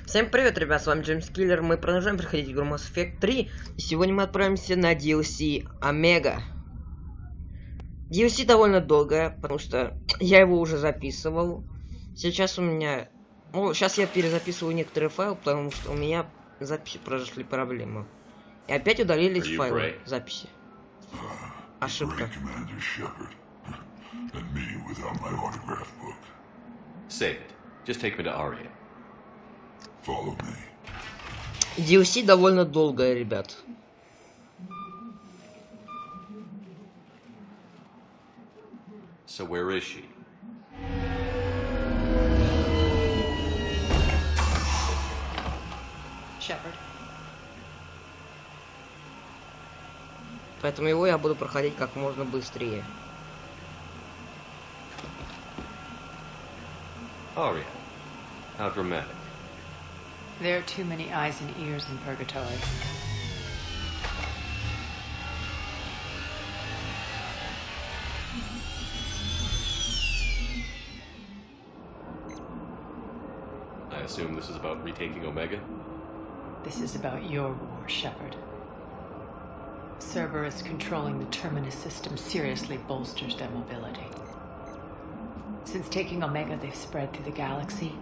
Всем привет, ребят, с вами Джеймс Киллер. Мы продолжаем проходить игру Mass Effect 3. И сегодня мы отправимся на DLC Омега. DLC довольно долгое, потому что я его уже записывал. Сейчас у меня... Ну, сейчас я перезаписываю некоторые файлы, потому что у меня записи произошли проблемы. И опять удалились файлы записи. Ошибка. Save it. Just take me to Aria. Follow me. DLC довольно долгое, ребят. So where is she? Shepard. Поэтому его я буду проходить как можно быстрее. Aria. How dramatic. There are too many eyes and ears in purgatory. I assume this is about retaking Omega? This is about your war, Shepard. Cerberus controlling the Terminus system seriously bolsters their mobility. Since taking Omega, they've spread through the galaxy.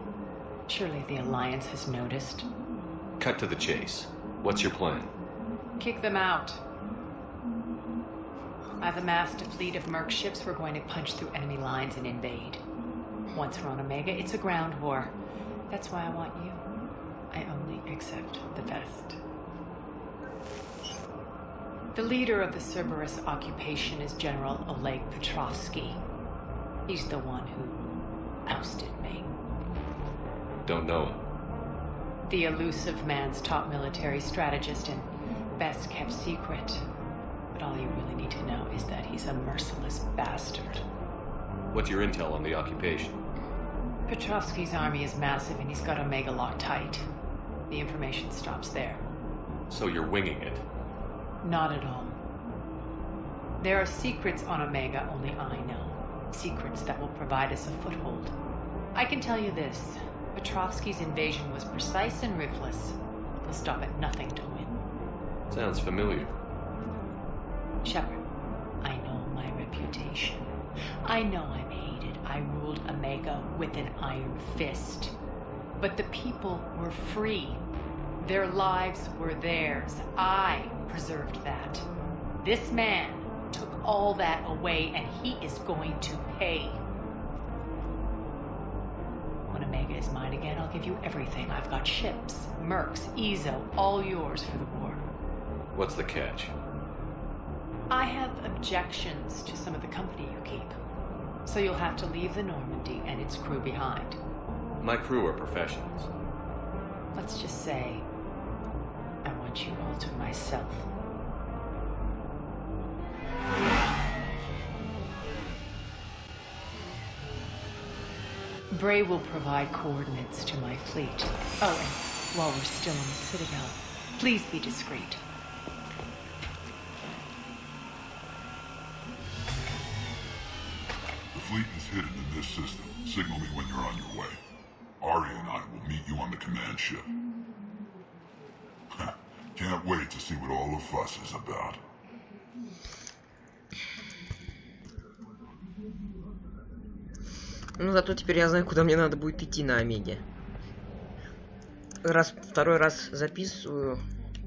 Surely the Alliance has noticed. Cut to the chase. What's your plan? Kick them out. I've amassed a fleet of merc ships. We're going to punch through enemy lines and invade. Once we're on Omega, it's a ground war. That's why I want you. I only accept the best. The leader of the Cerberus occupation is General Oleg Petrovsky. He's the one who ousted me. Don't know him. The elusive man's top military strategist and best kept secret. But all you really need to know is that he's a merciless bastard. What's your intel on the occupation? Petrovsky's army is massive and he's got Omega locked tight. The information stops there. So you're winging it? Not at all. There are secrets on Omega only I know. Secrets that will provide us a foothold. I can tell you this. Petrovsky's invasion was precise and ruthless. He'll stop at nothing to win. Sounds familiar. Shepard, I know my reputation. I know I'm hated. I ruled Omega with an iron fist. But the people were free. Their lives were theirs. I preserved that. This man took all that away, and he is going to pay. When Omega is mine again, I'll give you everything. I've got ships, mercs, Ezo, all yours for the war. What's the catch? I have objections to some of the company you keep. So you'll have to leave the Normandy and its crew behind. My crew are professionals. Let's just say, I want you all to myself. Bray will provide coordinates to my fleet. Oh, and while we're still in the Citadel, please be discreet. The fleet is hidden in this system. Signal me when you're on your way. Aria and I will meet you on the command ship. Can't wait to see what all the fuss is about. Ну, зато теперь я знаю, куда мне надо будет идти на Омеге. Второй раз записываю.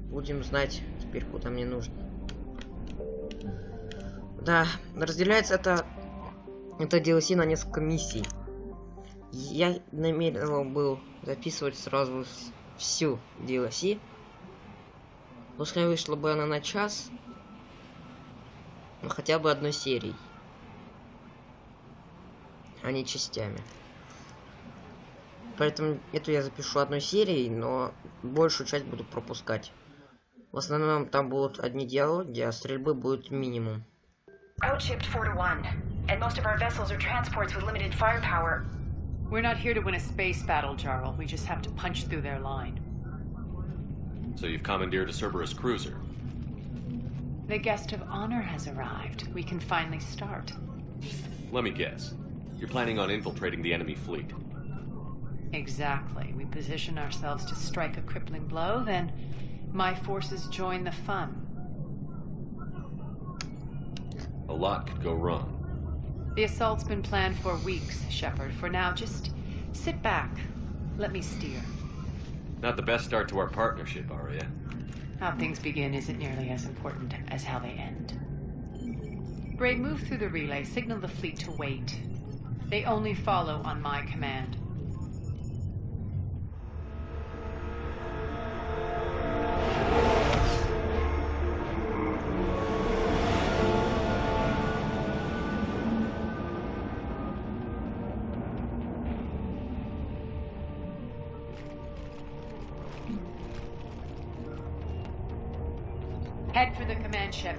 Будем знать теперь, куда мне нужно. Да, разделяется это DLC на несколько миссий. Я намерен был записывать сразу всю DLC. Пускай вышла бы она на час. Но хотя бы одной серией. А не частями. Поэтому эту я запишу одной серией, но большую часть буду пропускать. В основном там будут одни диалоги, а стрельбы будет минимум. Outshipped 4-1, and most of our vessels are transports with limited firepower. We're not here to win a space battle, Jarl. We just have to punch through their line. So you've commandeered a Cerberus cruiser? The guest of honor has arrived. We can finally start. Let me guess. You're planning on infiltrating the enemy fleet. Exactly. We position ourselves to strike a crippling blow, then my forces join the fun. A lot could go wrong. The assault's been planned for weeks, Shepard. For now, just sit back. Let me steer. Not the best start to our partnership, Arya. How things begin isn't nearly as important as how they end. Bray, move through the relay. Signal the fleet to wait. They only follow on my command. Head for the command ship.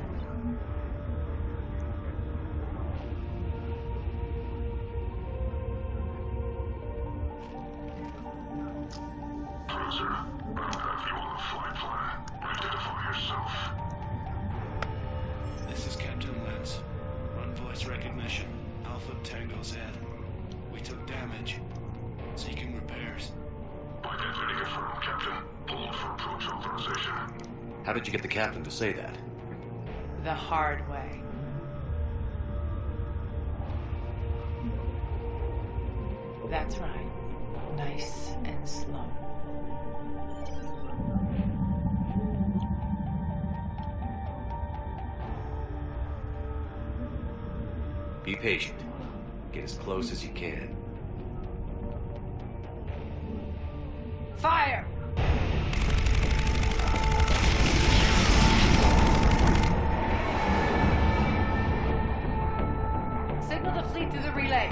Cruiser, I'll have you on the flight plan. Identify yourself. This is Captain Lentz. Run voice recognition. Alpha Tango Z. We took damage. Seeking repairs. Identity confirmed, Captain. Hold for approach authorization. How did you get the captain to say that? The hard way. That's right. Nice and slow. Be patient. Get as close as you can. Fire! Signal the fleet through the relay.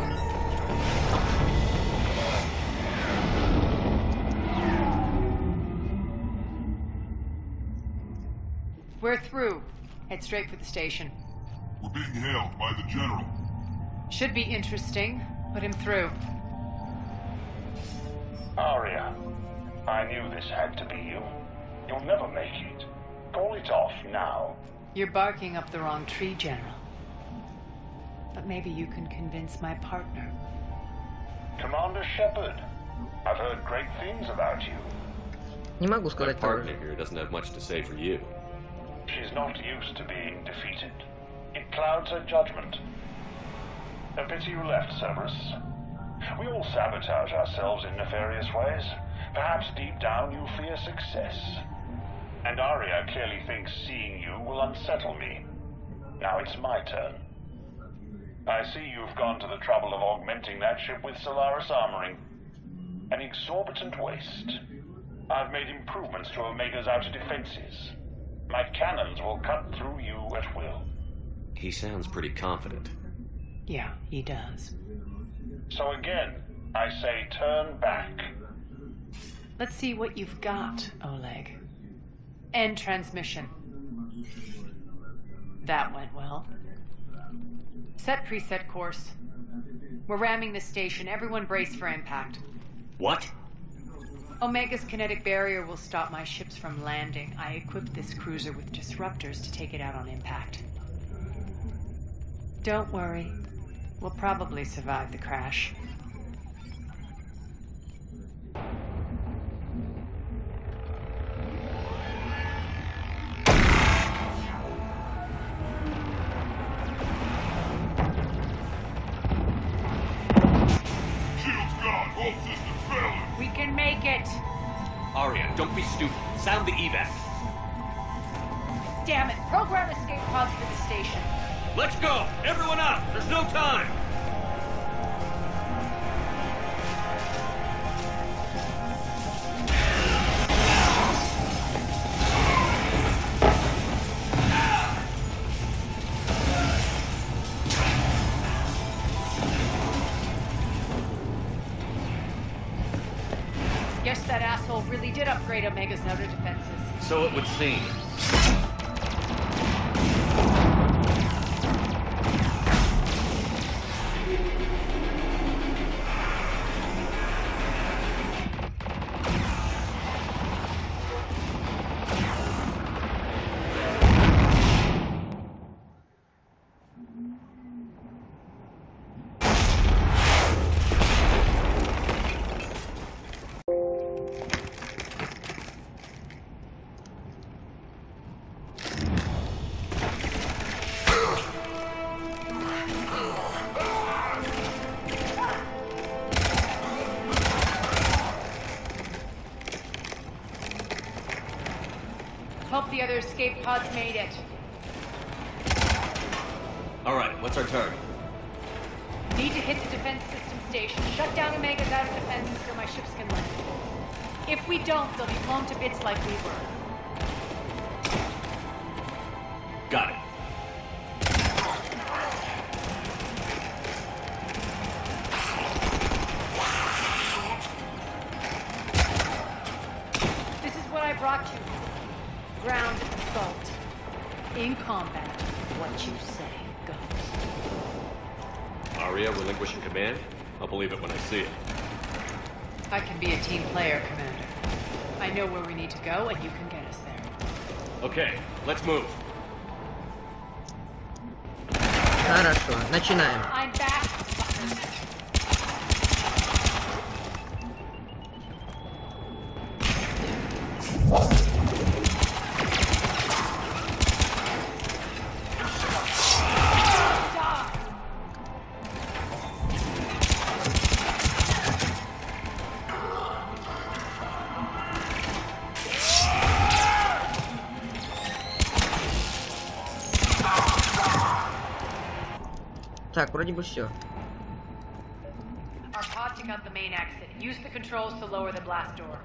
We're through. Head straight for the station. We're being hailed by the General. Should be interesting. Put him through. Arya, I knew this had to be you. You'll never make it. Call it off now. You're barking up the wrong tree, General. But maybe you can convince my partner. Commander Shepard, I've heard great things about you. Не могу My сказать partner тоже. here doesn't have much to say for you. She's not used to being defeated. It clouds her judgment. A pity you left, Cerberus. We all sabotage ourselves in nefarious ways. Perhaps deep down you fear success. And Arya clearly thinks seeing you will unsettle me. Now it's my turn. I see you've gone to the trouble of augmenting that ship with Solaris armoring. An exorbitant waste. I've made improvements to Omega's outer defenses. My cannons will cut through you at will. He sounds pretty confident. Yeah, he does. So again, I say turn back. Let's see what you've got, Oleg. End transmission. That went well. Set preset course. We're ramming the station. Everyone brace for impact. What? Omega's kinetic barrier will stop my ships from landing. I equipped this cruiser with disruptors to take it out on impact. Don't worry. We'll probably survive the crash. Shields gone. All systems failing. We can make it! Arya, don't be stupid. Sound the evac. Damn it! Program escape pods for the station. Let's go! Everyone up! There's no time! Guess that asshole really did upgrade Omega's outer defenses. So it would seem. the other escape pods made it. Alright, what's our target? Need to hit the defense system station, shut down Omega's outer defenses so my ships can land. If we don't, they'll be blown to bits like we were. Got it. This is what I brought you. Ground assault. In combat, what you say goes. Aria relinquishing command? I'll believe it when I see it. I can be a team player, Commander. I know where we need to go, and you can get us there. Okay, let's move. Хорошо, начинаем. I'm back. Так, вроде бы все. Our pod took out the main exit. Use the controls to lower the blast door.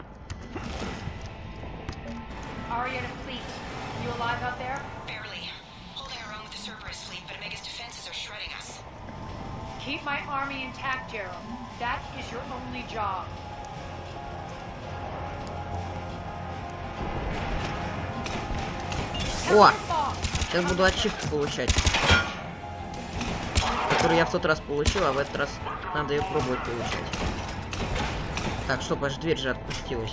Aria and Fleet, you alive out there? Barely. Holding our own with the Cerberus fleet, but Omega's defenses are shredding us. Keep my army intact, Gerald. That is your only job. О! Сейчас буду ачивку получать. Которую я в тот раз получил, а в этот раз надо ее пробовать получать. Так, стоп, аж дверь же отпустилась.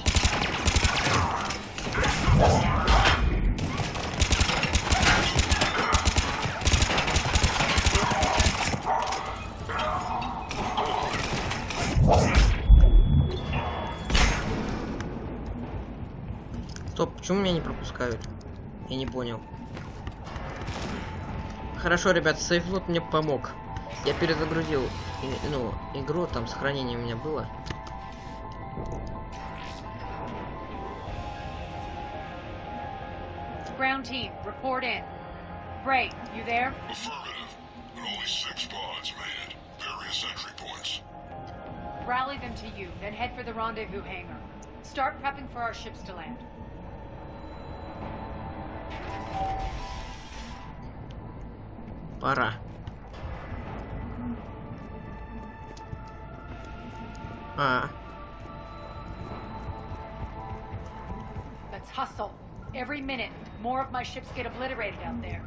Стоп, почему меня не пропускают? Я не понял. Хорошо, ребят, сейфлот мне помог. Я перезагрузил, игру, там сохранение у меня было. Ground team, report in. Bray, you there? Affirmative. But only 6 pods manned. Various entry points. Rally them to you, then head for the rendezvous hangar. Start prepping for our ships to land. Пора. Let's hustle. Every minute, more of my ships get obliterated out there.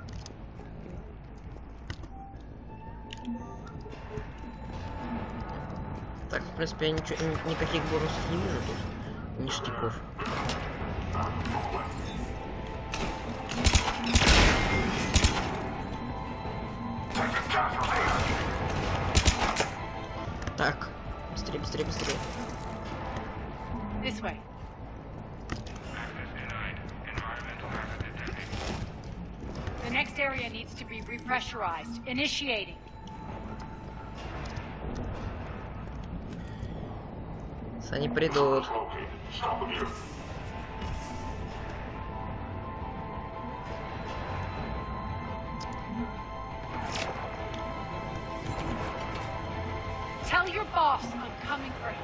Так, в принципе, я никаких бонусов не вижу тут. Ништяков. Так, быстрее, быстрее, быстрее. This way. The next area needs to be repressurized. Initiating. Они придут. Tell your boss I'm coming for him.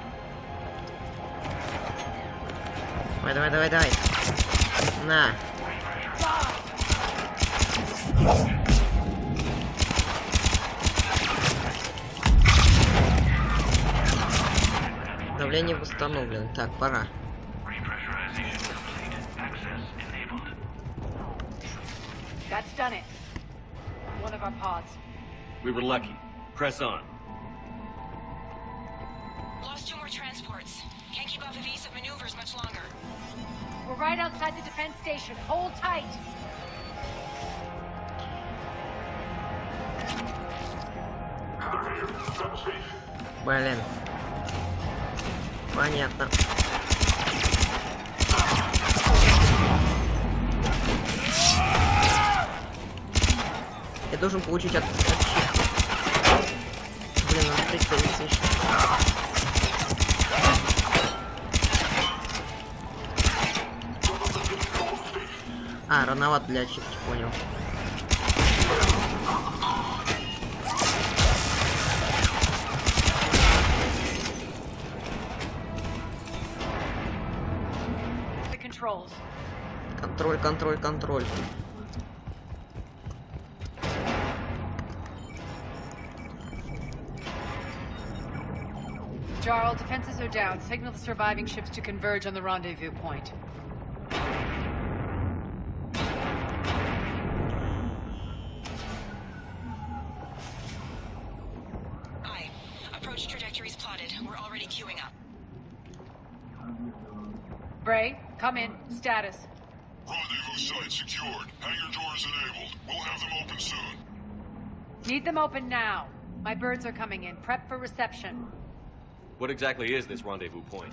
Давай, давай, давай, давай. На. Давление восстановлено. Так, пора. That's done it. One of our pods. We were lucky. Press on. Lost 2 more transports. Can't keep up evasive maneuvers much longer. We're right outside the defense station. Hold tight. Блин. Понятно. Я должен получить от Блин, надо прицелиться еще. А, рановато для ачивки, понял. Контроль, контроль, контроль. Jarl, defenses are down. Signal the surviving ships to converge on the rendezvous point. Aye. Approach trajectories plotted. We're already queuing up. Bray, come in. Status. Rendezvous site secured. Hangar doors enabled. We'll have them open soon. Need them open now. My birds are coming in. Prep for reception. What exactly is this rendezvous point?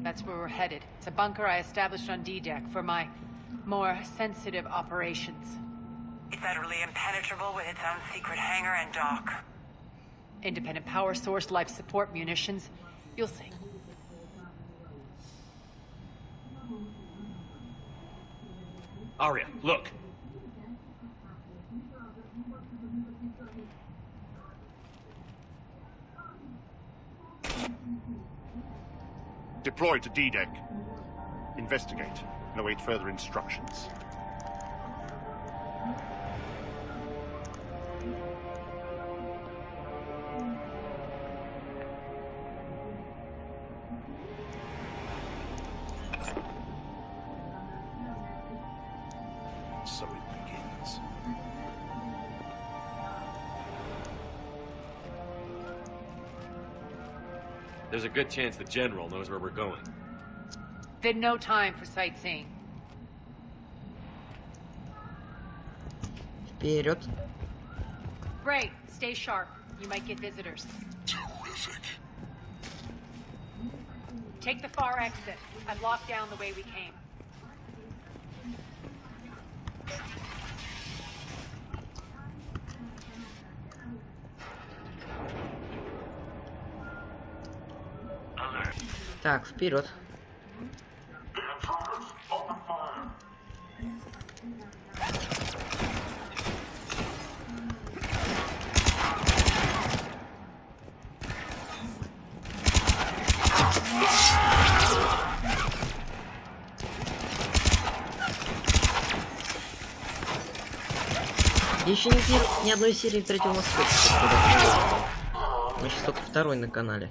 That's where we're headed. It's a bunker I established on D-Deck for my more sensitive operations. It's utterly impenetrable with its own secret hangar and dock. Independent power source, life support, munitions. You'll see. Arya, look! Deploy to D-Deck. Investigate and await further instructions. So it begins. There's a good chance the General knows where we're going. Then no time for sightseeing. Вперед. Bray, stay sharp. You might get visitors. Terrific. Take the far exit. I've locked down the way we came. Так, вперед. Еще ни одной серии третьего моста. Мы сейчас только второй на канале.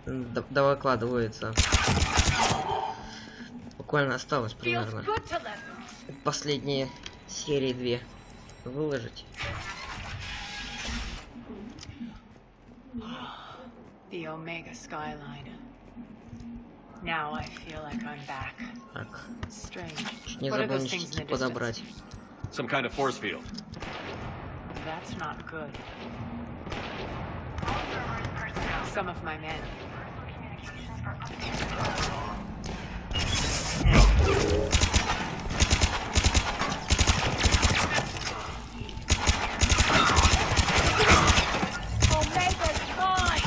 Выкладывается. Буквально осталось примерно последние серии 2 выложить. The Omega skyline. Now I feel like I'm back. Так. Strange. Чуть не What are забыл those things in the ништяки подобрать. Some kind of force field. That's not good. Some of my men. Omega's gone!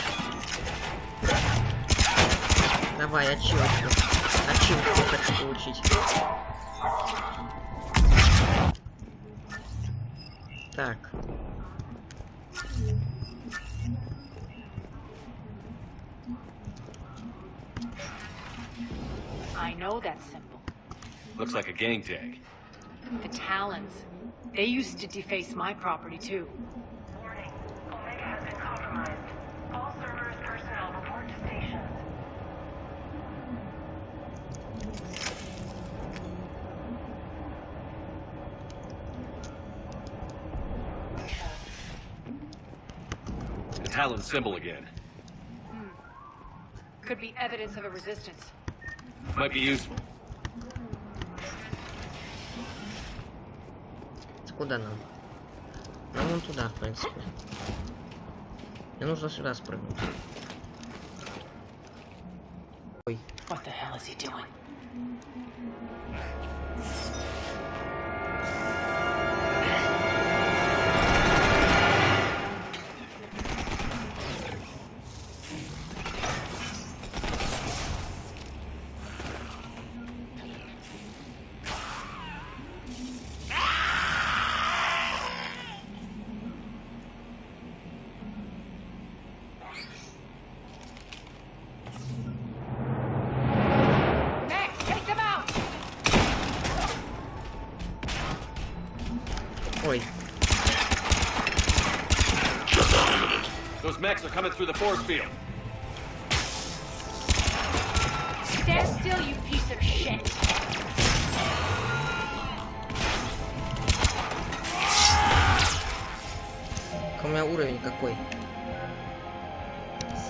Давай, ачивку. Ачивку хочу получить. Так. I know that symbol. Looks like a gang tag. The Talons. They used to deface my property too. Warning. Omega has been compromised. All Cerberus personnel report to stations. The Talon symbol again. Could be evidence of a resistance. Might be useful. Куда нам? Нам вон туда, в принципе. Мне нужно сюда спрыгнуть. Ой. What the hell is he doing? X are coming through the force field. Stand still, you piece of shit. У меня уровень какой?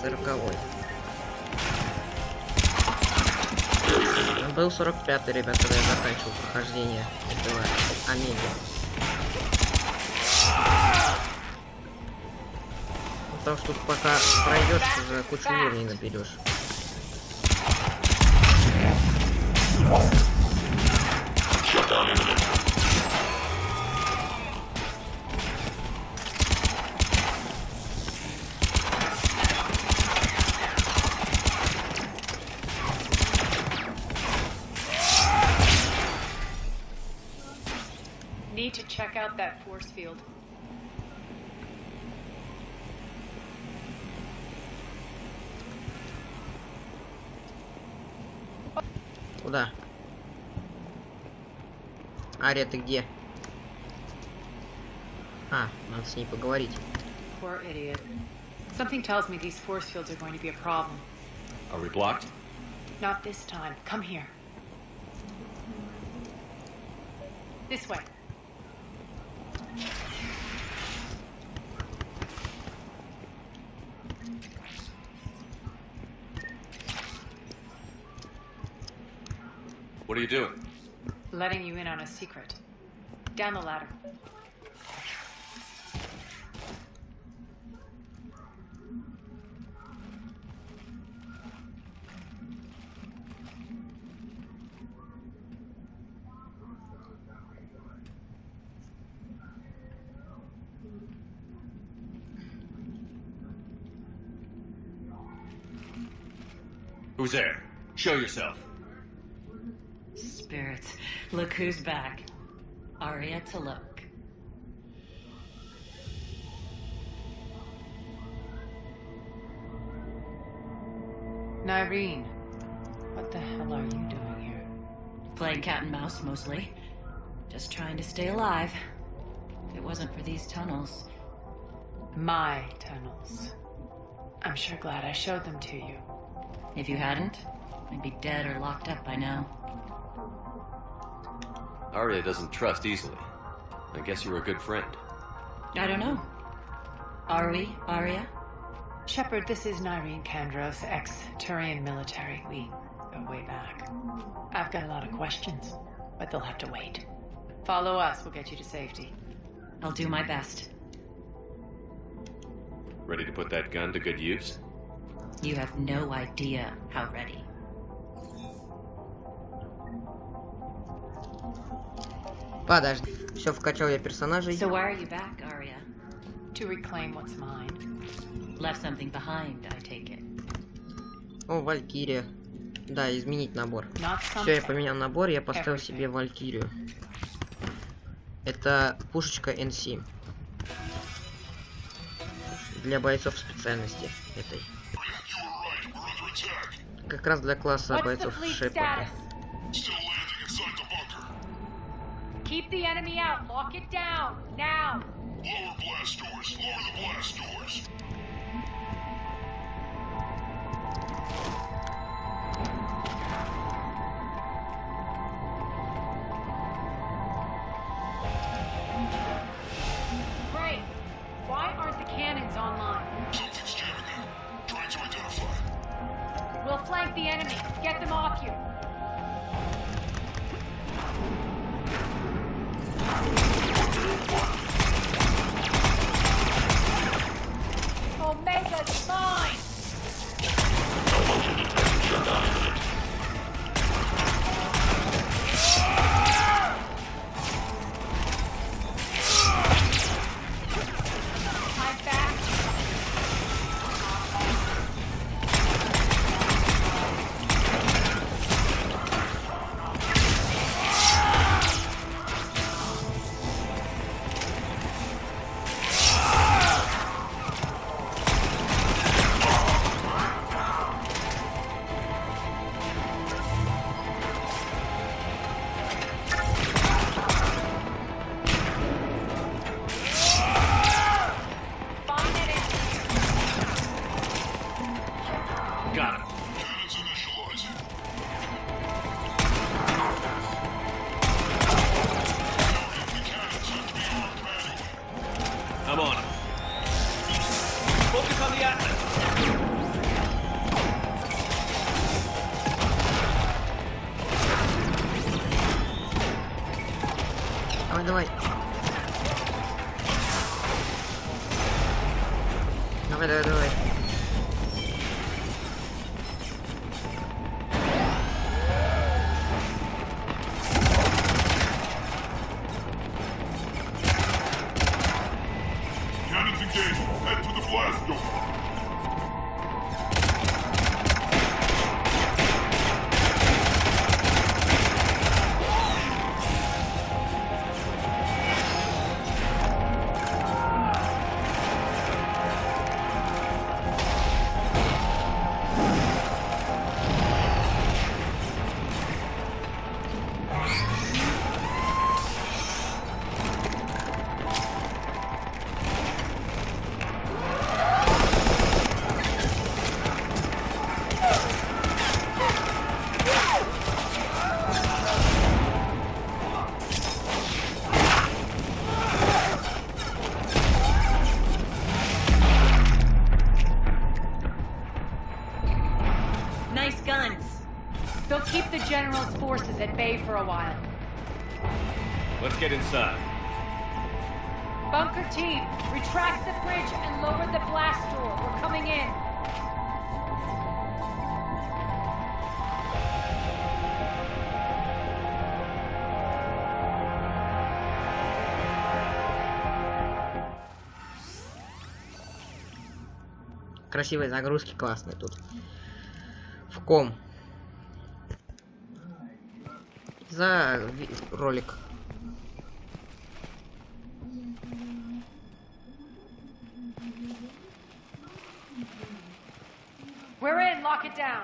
40-й. Был 45-й, ребята, когда я заканчивал прохождение этого Омеги. Потому что тут пока пройдешь, уже кучу уровней наберешь. Need to check out that force field. Куда? Ария, ты где? А, надо с ней поговорить. Poor idiot. Something tells me these force fields are going to be a problem. Are we blocked? Not this time. Come here. This way. What are you doing? Letting you in on a secret. Down the ladder. Who's there? Show yourself. Spirits, look who's back. Aria to look. Nyreen, what the hell are you doing here? Playing cat and mouse, mostly. Just trying to stay alive. If it wasn't for these tunnels. My tunnels. I'm sure glad I showed them to you. If you hadn't, I'd be dead or locked up by now. Arya doesn't trust easily. I guess you're a good friend. I don't know. Are we, Arya? Shepard, this is Nyreen Kandros, ex-Turian military. We go way back. I've got a lot of questions, but they'll have to wait. Follow us, we'll get you to safety. I'll do my best. Ready to put that gun to good use? You have no idea how ready. Подожди. Все, вкачал я персонажей. So why are you back, Arya? To reclaim what's mine. Left something behind, I take it. О, Валькирия. Да, изменить набор. Not Все, я something. поменял набор, я поставил себе Валькирию. Это пушечка N7. Для бойцов специальности этой. Как раз для класса What's the бойцов fleet Шепарда. status? Keep the enemy out. Lock it down. Now. Lower blast doors. Lower the blast doors. Great. Why aren't the cannons online? Something's jamming them. Trying to identify. We'll flank the enemy. Get them off you. Omega's mine! I'm back. Давай, давай. Давай, давай, давай. Cannons engaged. Head to the blast door. Nice guns. They'll keep the General's forces at bay for a while. Let's get inside. Bunker team, retract the bridge and lower the blast door. We're coming in. Красивые загрузки, классные тут. В ком. За ролик. We're in, lock it down.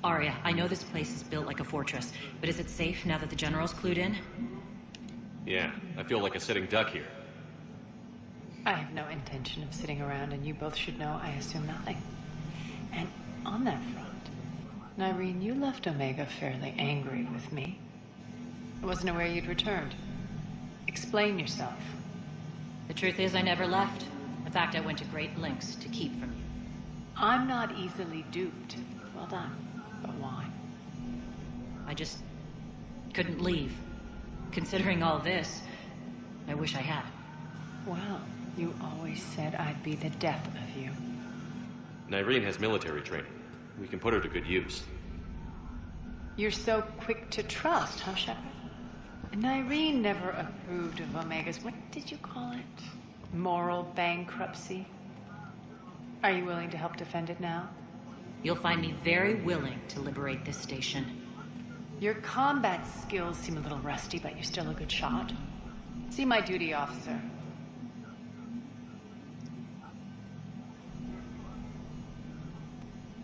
Arya, I know this place is built like a fortress, but is it safe now that the General's clued in? Yeah, I feel like a sitting duck here. I have no intention of sitting around, and you both should know I assume nothing. And on that front, Nyreen, you left Omega fairly angry with me. I wasn't aware you'd returned. Explain yourself. The truth is I never left. In fact, I went to great lengths to keep from you. I'm not easily duped. Well done. But why? I just couldn't leave. Considering all this, I wish I had. Well, you always said I'd be the death of you. Nyreen has military training. We can put her to good use. You're so quick to trust, huh, Shepard? Nyreen never approved of Omega's, what did you call it? Moral bankruptcy? Are you willing to help defend it now? You'll find me very willing to liberate this station. Your combat skills seem a little rusty, but you're still a good shot. See my duty officer.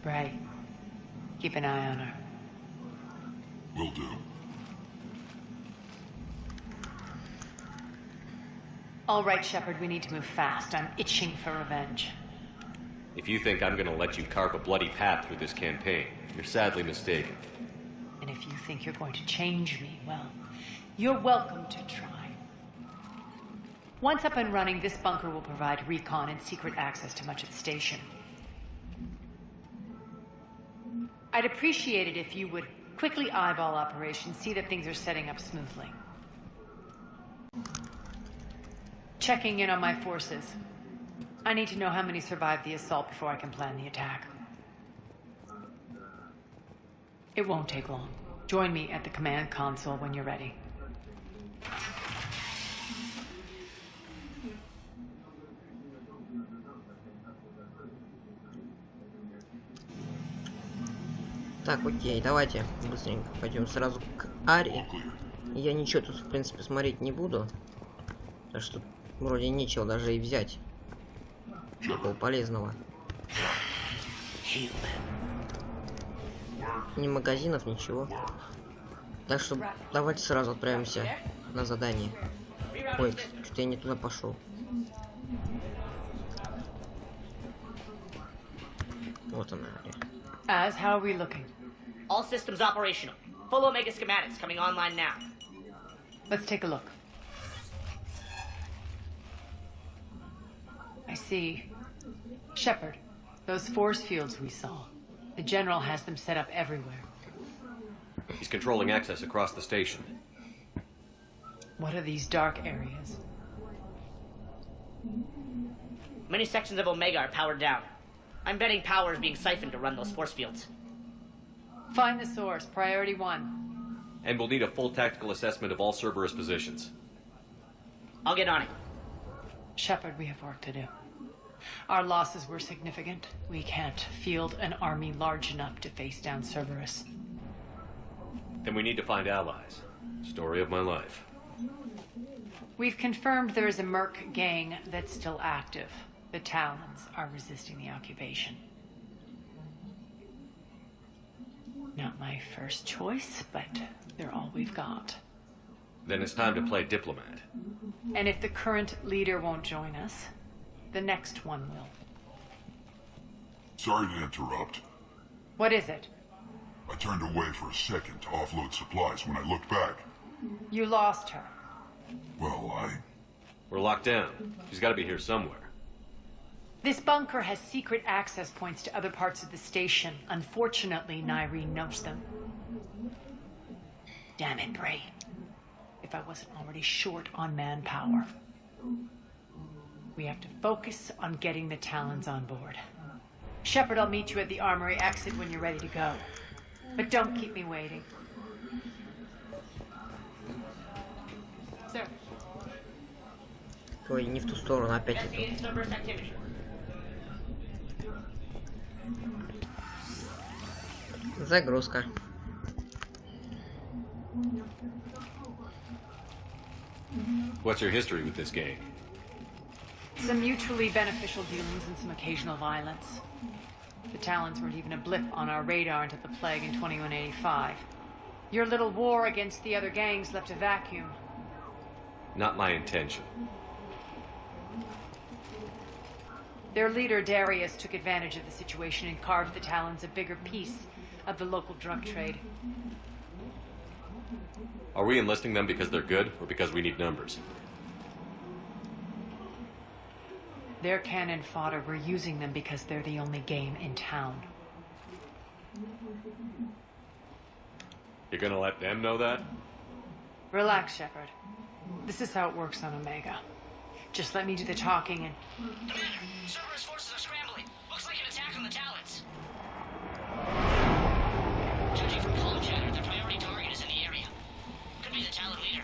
Bray, keep an eye on her. Will do. All right, Shepard, we need to move fast. I'm itching for revenge. If you think I'm gonna let you carve a bloody path through this campaign, you're sadly mistaken. And if you think you're going to change me, well, you're welcome to try. Once up and running, this bunker will provide recon and secret access to much of the station. I'd appreciate it if you would quickly eyeball operations, see that things are setting up smoothly. Checking in on my forces. I need to know how many survived the assault before I can plan the attack. It won't take long. Join me at the command console when you're ready. Так, окей, давайте быстренько пойдем сразу к Аре. Я ничего тут, в принципе, смотреть не буду. Так что вроде нечего даже и взять. Такого полезного. Ни магазинов, ничего. Так что давайте сразу отправимся на задание. Ой, что-то я не туда пошел. Вот она. As, how are we looking? All systems operational. Full Omega schematics coming online now. Let's take a look. I see Shepard, those force fields we saw. The General has them set up everywhere. He's controlling access across the station. What are these dark areas? Many sections of Omega are powered down. I'm betting power is being siphoned to run those force fields. Find the source, priority 1. And we'll need a full tactical assessment of all Cerberus positions. I'll get on it. Shepard, we have work to do. Our losses were significant. We can't field an army large enough to face down Cerberus. Then we need to find allies. Story of my life. We've confirmed there is a Merc gang that's still active. The Talons are resisting the occupation. Not my first choice, but they're all we've got. Then it's time to play diplomat. And if the current leader won't join us, the next one will. Sorry to interrupt. What is it? I turned away for a second to offload supplies. When I looked back, You lost her. well, We're locked down. She's got to be here somewhere. This bunker has secret access points to other parts of the station. Unfortunately, Nyreen knows them. Damn it, Bray. If I wasn't already short on manpower. We have to focus on getting the Talons on board. Shepard, I'll meet you at the armory exit when you're ready to go. But don't keep me waiting. Sir. Ой, не в ту сторону, опять иду. Investigate Cerberus activity. Загрузка. What's your history with this gang? Some mutually beneficial dealings and some occasional violence. The Talons weren't even a blip on our radar until the plague in 2185. Your little war against the other gangs left a vacuum. Not my intention. Their leader, Darius, took advantage of the situation and carved the Talons a bigger piece of the local drug trade. Are we enlisting them because they're good, or because we need numbers? They're cannon fodder. We're using them because they're the only game in town. You're gonna let them know that? Relax, Shepard. This is how it works on Omega. Just let me do the talking and... Commander, Cerberus forces are scrambling. Looks like an attack on the Talons. Judging from comm chatter, the priority target is in the area. Could be the Talon leader.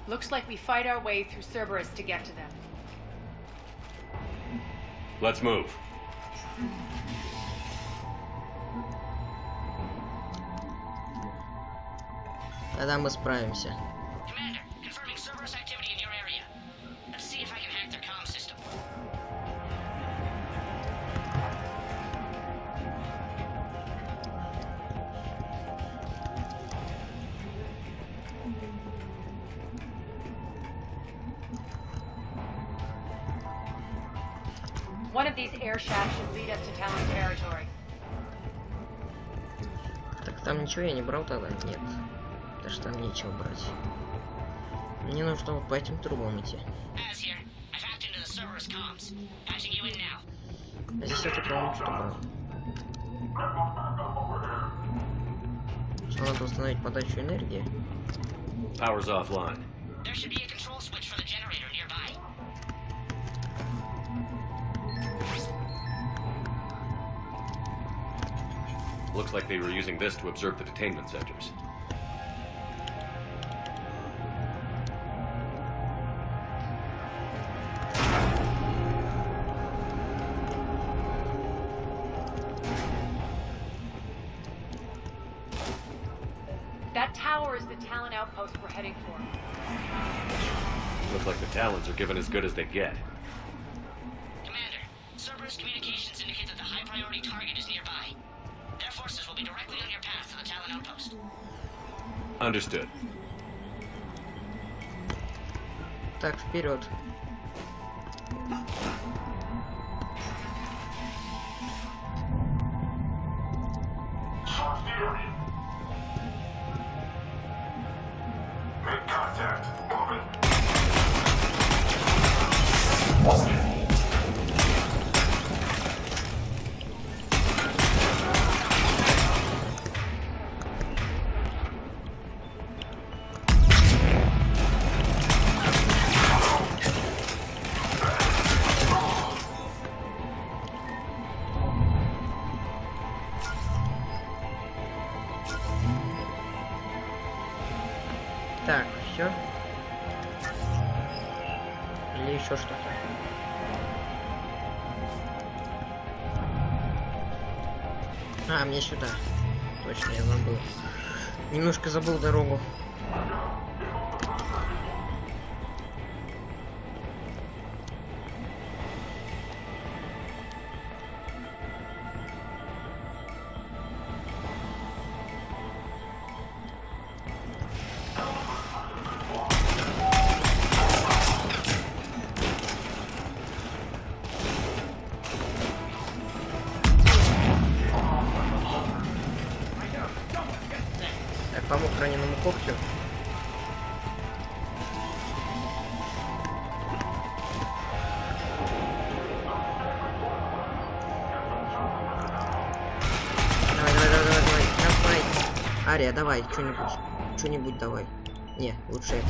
Looks like we fight our way through Cerberus to get to them. Let's move. Тогда мы справимся. Commander, confirming Cerberus activity in your area. Let's see if I can hack their comm system. One of these air shafts should lead us to Talon territory. Так там ничего я не брал тогда? Нет. Даже там нечего брать. Мне нужно вот по этим трубам идти. Az here. I've hacked into the Cerberus comms. Patching you in now. А здесь я, по-моему, что-то брал. Что надо установить подачу энергии. Power's offline. There should be a control switch for the generator nearby. Looks like they were using this to observe the detainment centers. That tower is the Talon outpost we're heading for. Looks like the Talons are given as good as they get. Commander, Cerberus communications indicate that the high priority target is nearby. Their forces will be directly on your path to the Talon outpost. Understood. Так, вперед. make contact. Moving. Так, все. Или еще что-то. А, мне сюда. Точно, я забыл. Немножко забыл дорогу. Помог раненому когтю. Давай. Ария, давай, что-нибудь давай. Не, лучше это.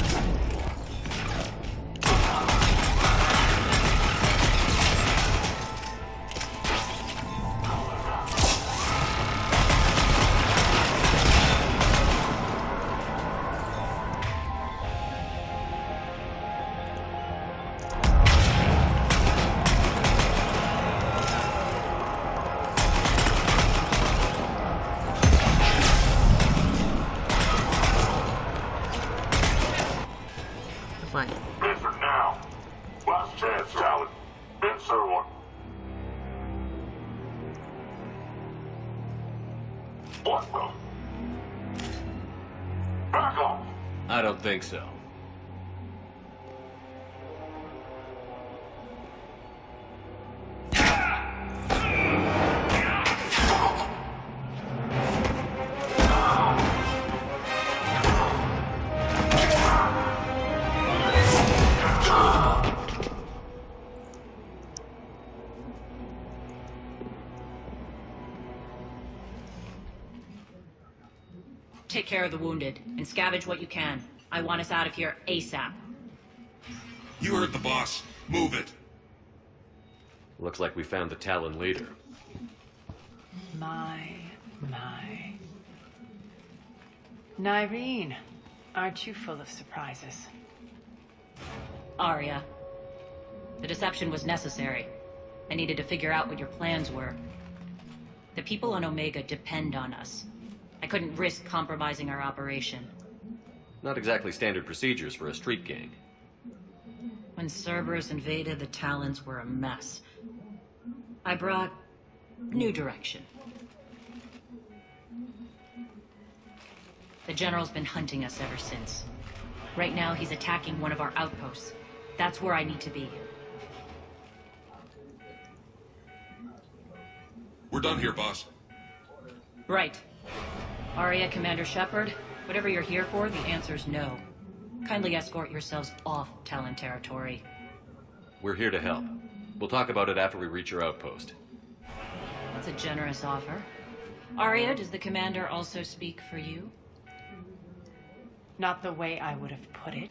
Different now. Last chance, Talon. Answer one. What the? Back off. I don't think so. Take care of the wounded, and scavenge what you can. I want us out of here ASAP. You heard the boss. Move it. Looks like we found the Talon leader. My. Nyreen, aren't you full of surprises? Arya. The deception was necessary. I needed to figure out what your plans were. The people on Omega depend on us. I couldn't risk compromising our operation. Not exactly standard procedures for a street gang. When Cerberus invaded, the Talons were a mess. I brought new direction. The General's been hunting us ever since. Right now, he's attacking one of our outposts. That's where I need to be. We're done here, boss. Right. Arya, Commander Shepard, whatever you're here for, the answer's no. Kindly escort yourselves off Talon territory. We're here to help. We'll talk about it after we reach your outpost. That's a generous offer. Arya, does the Commander also speak for you? Not the way I would have put it.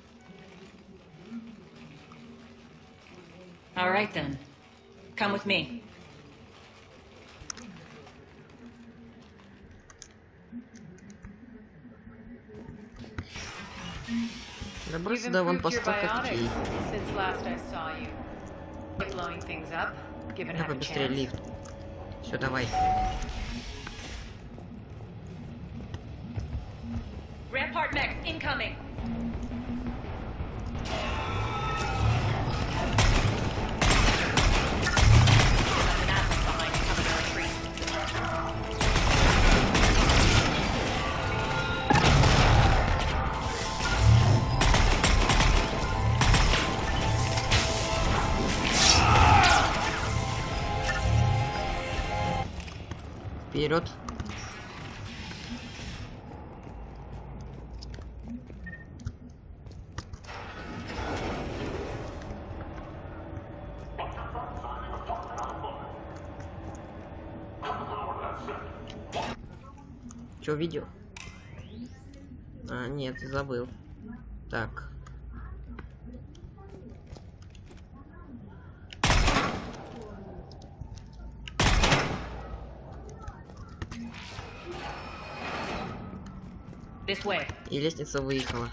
All right, then. Come with me. Добраться до аванпоста когтей. Since last I saw you. Blowing things up, given Давай быстрее лифт. Все, давай. Rampart mechs incoming. Вперед. Что видео? А, нет, забыл. Так. This way. И лестница выехала.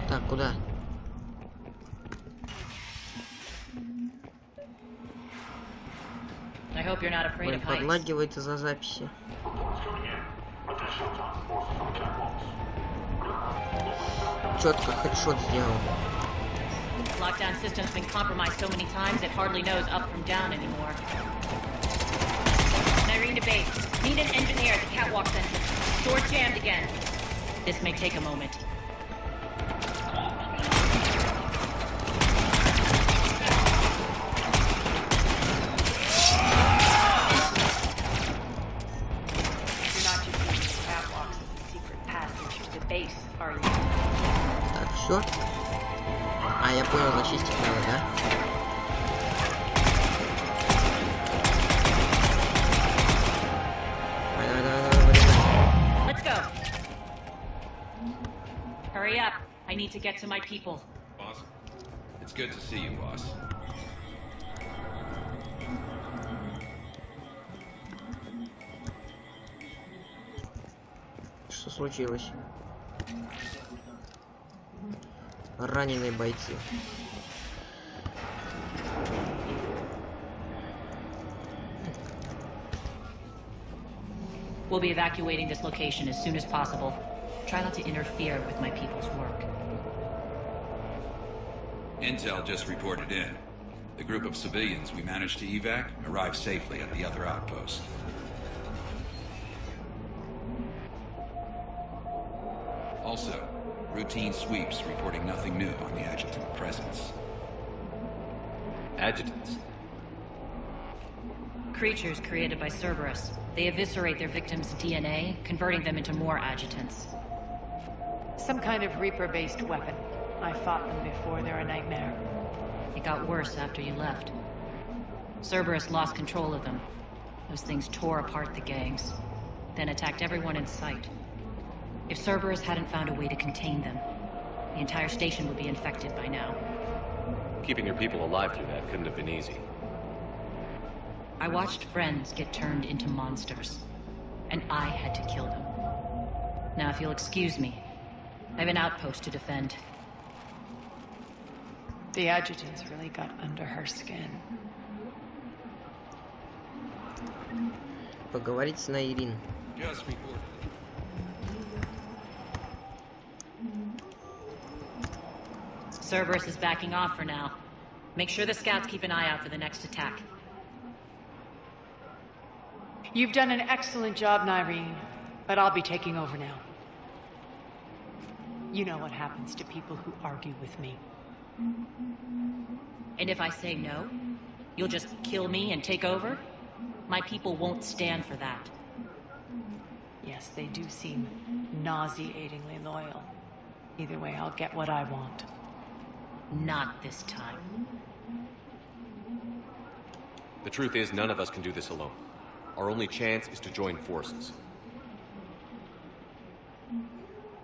Так, куда? I hope you're not afraid of heights. Подлагивает из-за записи. Четко хедшот сделал. Lockdown system's been compromised so many times it hardly knows up from down anymore. Irene to base. Need an engineer at the catwalk center. Door jammed again. This may take a moment. You're not just using catwalks as a secret passage to the base, are you? Так, все. А, я понял, зачистить надо, да? Let's go. Hurry up. I need to get to my people. Boss, it's good to see you, boss. Что случилось? Раненые бойцы. We'll be evacuating this location as soon as possible. Try not to interfere with my people's work. Intel just reported in. The group of civilians we managed to evac arrived safely at the other outpost. Also, routine sweeps reporting nothing new on the adjutant presence. Adjutants? Creatures created by Cerberus. They eviscerate their victims' DNA, converting them into more adjutants. Some kind of Reaper-based weapon. I fought them before, they're a nightmare. It got worse after you left. Cerberus lost control of them. Those things tore apart the gangs, then attacked everyone in sight. If Cerberus hadn't found a way to contain them, the entire station would be infected by now. Keeping your people alive through that couldn't have been easy. I watched friends get turned into monsters, and I had to kill them. Now, if you'll excuse me, I have an outpost to defend. The adjutants really got under her skin. Поговорить с Найрин. Just reported. Cerberus is backing off for now. Make sure the scouts keep an eye out for the next attack. You've done an excellent job, Nyreen, but I'll be taking over now. You know what happens to people who argue with me. And if I say no, you'll just kill me and take over? My people won't stand for that. Yes, they do seem nauseatingly loyal. Either way, I'll get what I want. Not this time. The truth is, none of us can do this alone. Our only chance is to join forces.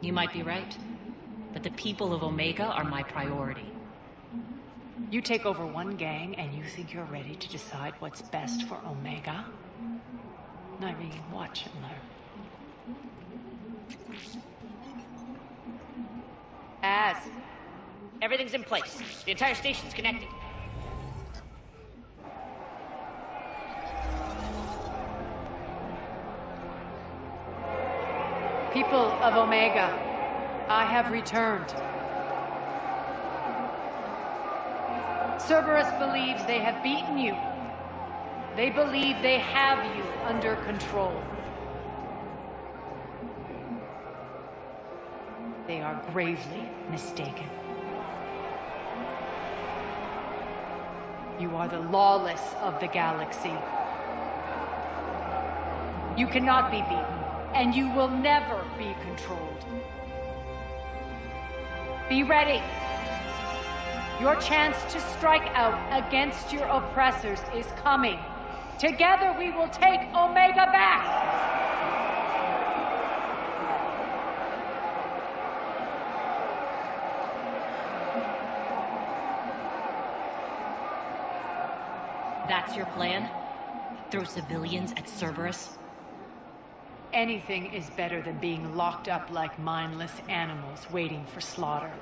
You might be right, but the people of Omega are my priority. You take over one gang and you think you're ready to decide what's best for Omega? Nyreen, watch and learn. Az, everything's in place. The entire station's connected. People of Omega, I have returned. Cerberus believes they have beaten you. They believe they have you under control. They are gravely mistaken. You are the lawless of the galaxy. You cannot be beaten, and you will never be controlled. Be ready. Your chance to strike out against your oppressors is coming. Together we will take Omega back! What's your plan? Throw civilians at Cerberus? Anything is better than being locked up like mindless animals waiting for slaughter.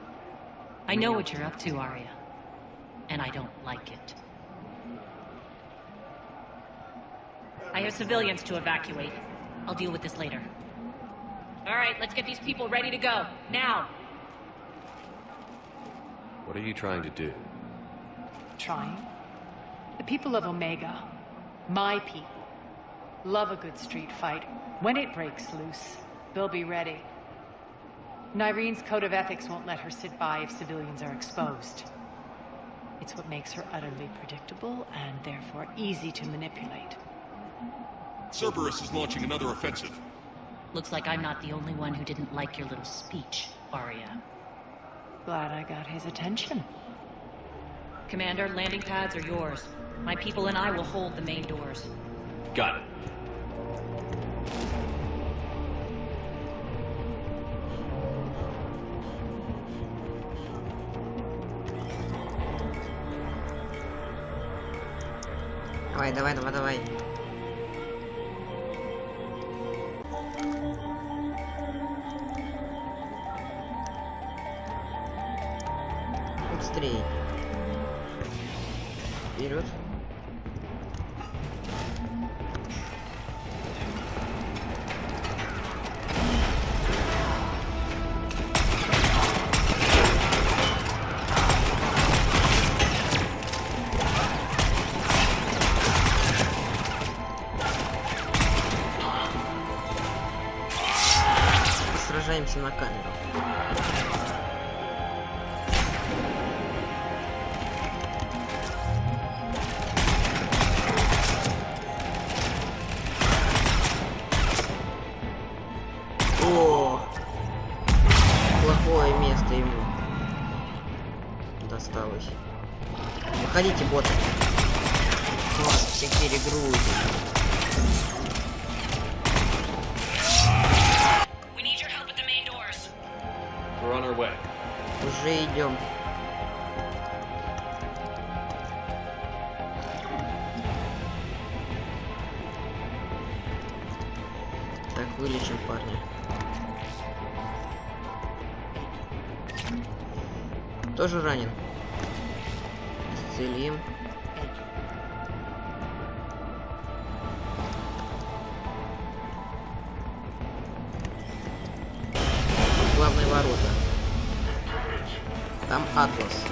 I know what you're up to, Arya. And I don't like it. I have civilians to evacuate. I'll deal with this later. All right, let's get these people ready to go. Now! What are you trying to do? Trying? The people of Omega, my people, love a good street fight. When it breaks loose, they'll be ready. Nyrene's code of ethics won't let her sit by if civilians are exposed. It's what makes her utterly predictable and therefore easy to manipulate. Cerberus is launching another offensive. Looks like I'm not the only one who didn't like your little speech, Arya. Glad I got his attention. Commander, landing pads are yours. My people and I will hold the main doors. Got it. Давай, давай, давай, давай. Быстрее. Вперед. Сражаемся на камеру. О, плохое место ему досталось. Выходите, боты. Вас всех перегрузят. We're on our way. Уже идем. Так, вылечим парня. Тоже ранен. Исцелим. Главные ворота. Там Атлас.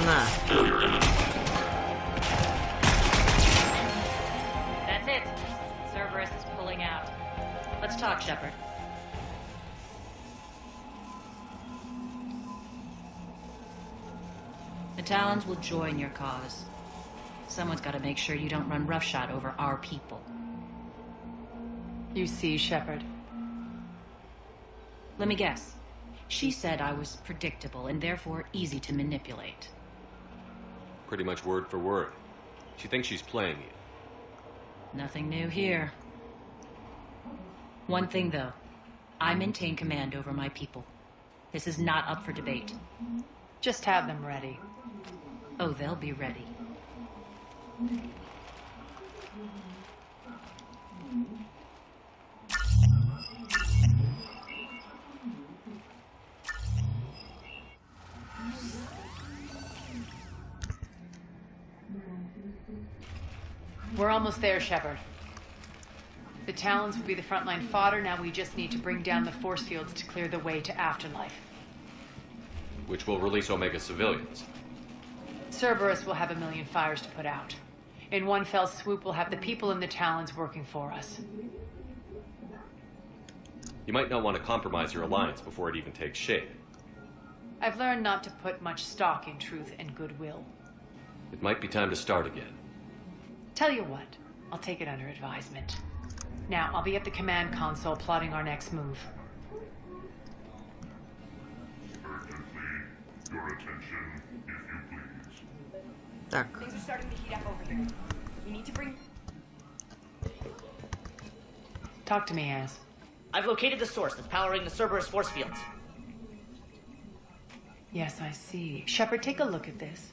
На. That's it. Cerberus is pulling out. Let's talk, Shepard. The Talons will join your cause. Someone's got to make sure you don't run roughshod over our people. You see, Shepard? Let me guess. She said I was predictable and therefore easy to manipulate. Pretty much word for word. She thinks she's playing you. Nothing new here. One thing, though. I maintain command over my people. This is not up for debate. Just have them ready. Oh, they'll be ready. We're almost there, Shepard. The Talons will be the frontline fodder. Now we just need to bring down the force fields to clear the way to Afterlife. Which will release Omega civilians. Cerberus will have 1,000,000 fires to put out. In one fell swoop, we'll have the people in the Talons working for us. You might not want to compromise your alliance before it even takes shape. I've learned not to put much stock in truth and goodwill. It might be time to start again. Tell you what, I'll take it under advisement. Now, I'll be at the command console plotting our next move. Your attention, if you please. Так. Things are starting to heat up over here. We need to bring... Talk to me, Az. I've located the source that's powering the Cerberus force fields. Yes, I see. Shepard, take a look at this.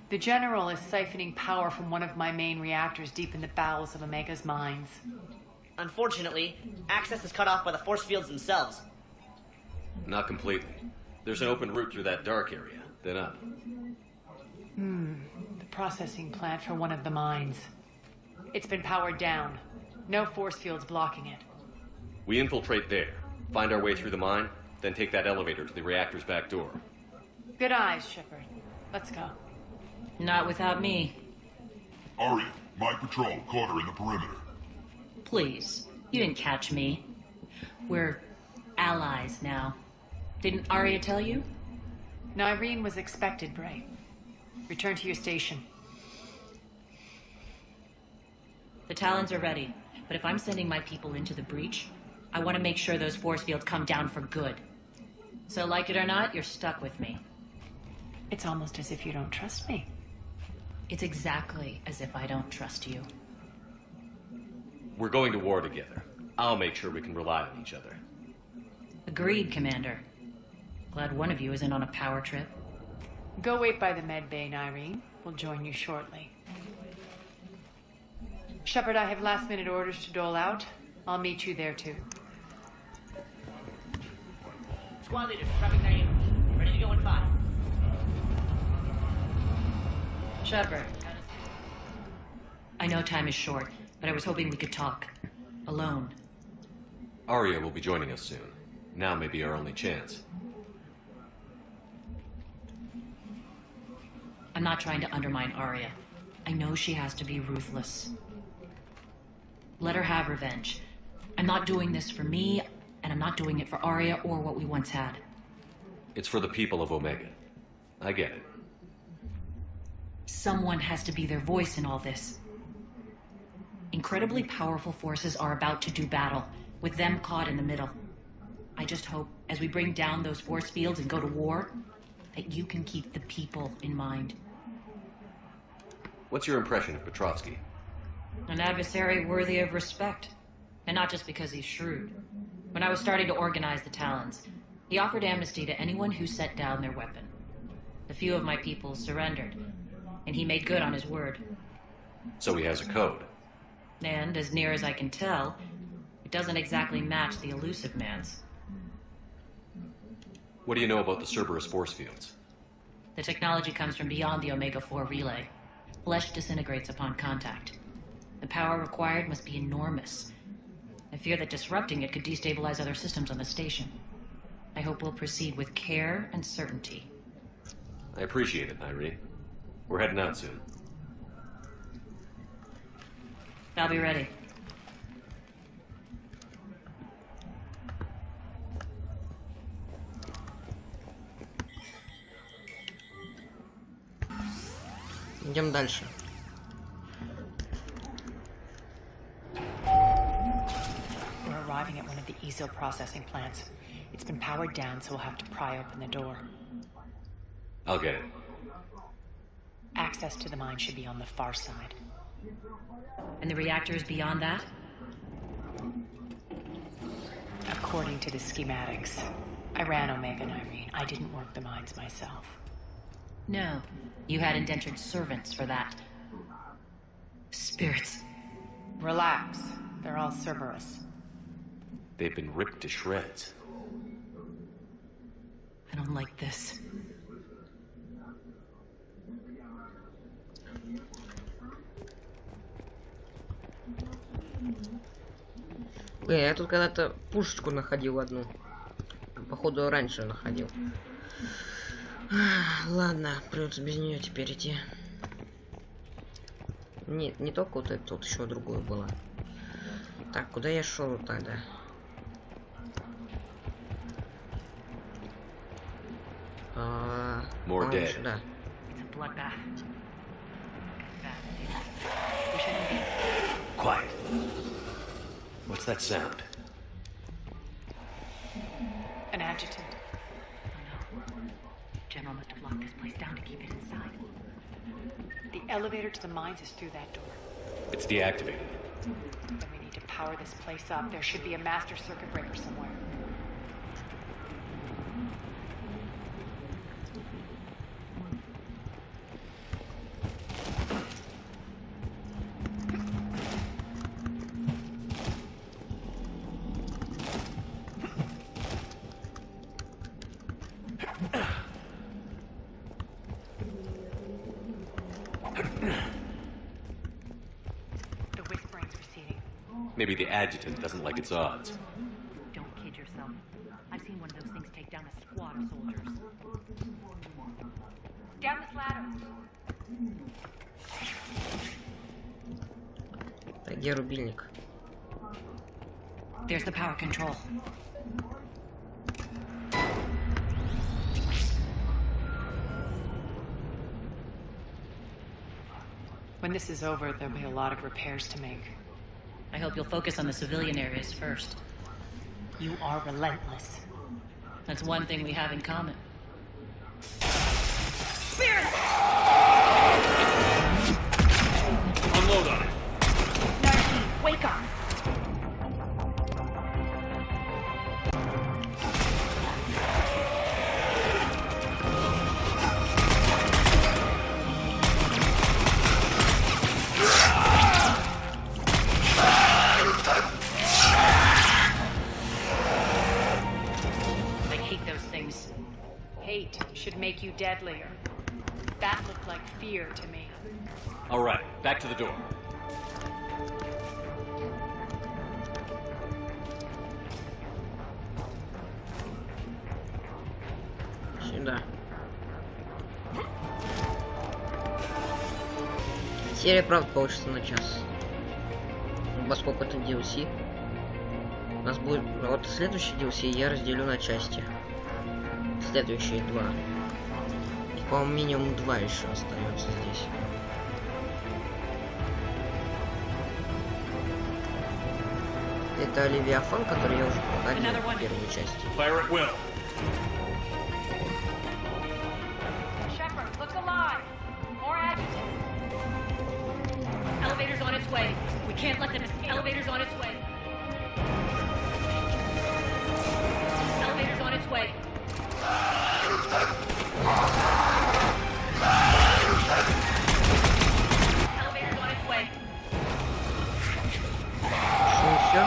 The General is siphoning power from one of my main reactors deep in the bowels of Omega's mines. Unfortunately, access is cut off by the force fields themselves. Not completely. There's an open route through that dark area, then up. The processing plant for one of the mines. It's been powered down. No force fields blocking it. We infiltrate there, find our way through the mine, then take that elevator to the reactor's back door. Good eyes, Shepard. Let's go. Not without me. Arya, my patrol caught her in the perimeter. Please, you didn't catch me. We're allies now. Didn't Arya tell you? Nyreen was expected, Bray. Return to your station. The Talons are ready, but if I'm sending my people into the breach, I want to make sure those force fields come down for good. So like it or not, you're stuck with me. It's almost as if you don't trust me. It's exactly as if I don't trust you. We're going to war together. I'll make sure we can rely on each other. Agreed, Commander. Glad one of you isn't on a power trip. Go wait by the med bay, Nyreen. We'll join you shortly. Shepard, I have last-minute orders to dole out. I'll meet you there, too. Squad leaders, prepping their units. Ready to go in 5. Shepard. I know time is short, but I was hoping we could talk. Alone. Arya will be joining us soon. Now may be our only chance. I'm not trying to undermine Arya. I know she has to be ruthless. Let her have revenge. I'm not doing this for me, and I'm not doing it for Arya or what we once had. It's for the people of Omega. I get it. Someone has to be their voice in all this. Incredibly powerful forces are about to do battle, with them caught in the middle. I just hope, as we bring down those force fields and go to war, that you can keep the people in mind. What's your impression of Petrovsky? An adversary worthy of respect. And not just because he's shrewd. When I was starting to organize the Talons, he offered amnesty to anyone who set down their weapon. A few of my people surrendered, and he made good on his word. So he has a code. And, as near as I can tell, it doesn't exactly match the elusive man's. What do you know about the Cerberus force fields? The technology comes from beyond the Omega-4 relay. Flesh disintegrates upon contact. The power required must be enormous. I fear that disrupting it could destabilize other systems on the station. I hope we'll proceed with care and certainty. I appreciate it, Nyreen. We're heading out soon. I'll be ready. Идем дальше. We're arriving at one of the ESO processing plants. It's been powered down, so we'll have to pry open the door. I'll get it. Access to the mine should be on the far side. And the reactors beyond that? According to the schematics. I ran Omega, Nyreen. I didn't work the mines myself. No. You had indentured servants for that. Spirits. Relax. They're all Cerberus. They've been ripped to shreds. I don't like this. Блин, я тут когда-то пушечку находил одну. Походу, раньше находил. Ладно, придется без нее теперь идти. Нет, не только вот это, тут еще другое было. Так, куда я шел тогда? More dead. Сюда. Quiet. What's that sound? An adjutant. Oh no. General must have locked this place down to keep it inside. The elevator to the mines is through that door. It's deactivated. Then we need to power this place up. There should be a master circuit breaker somewhere. Maybe the adjutant doesn't like its odds. Don't kid yourself. I've seen one of those things take down a squad of soldiers. Down this ladder. Где рубильник? There's the power control. When this is over, there'll be a lot of repairs to make. I hope you'll focus on the civilian areas first. You are relentless. That's one thing we have in common. Spirit! Unload on it. Narki, wake up! Should make you deadlier. That looked like fear to me. All right, back to the door. Сюда. Серия, правда, получится на час. Поскольку это DLC. У нас будет... Вот следующий DLC я разделю на части. Следующие два. И, по-моему, минимум 2 еще остается здесь. Это Левиафан, который я уже проходил в первой части. Shepard, look alive. More adjectives. Elevator's on its way. We can't let them escape. Elevator's on its way. Elevator's on its way. Elevator's on its way. Все.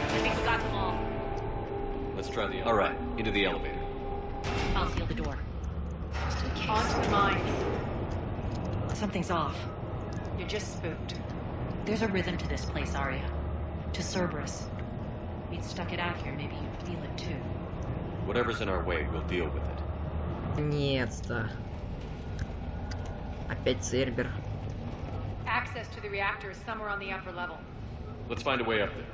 I think we got them all. Let's try the... All right, into the elevator. I'll seal the door. Just in case. On to the mines. Something's off. You're just spooked. There's a rhythm to this place, Arya. To Cerberus. If you'd stuck it out here, maybe you'd feel it too. Whatever's in our way, we'll deal with it. Нет-то. Опять цербер. Access to the reactor is somewhere on the upper level. Let's find a way up there.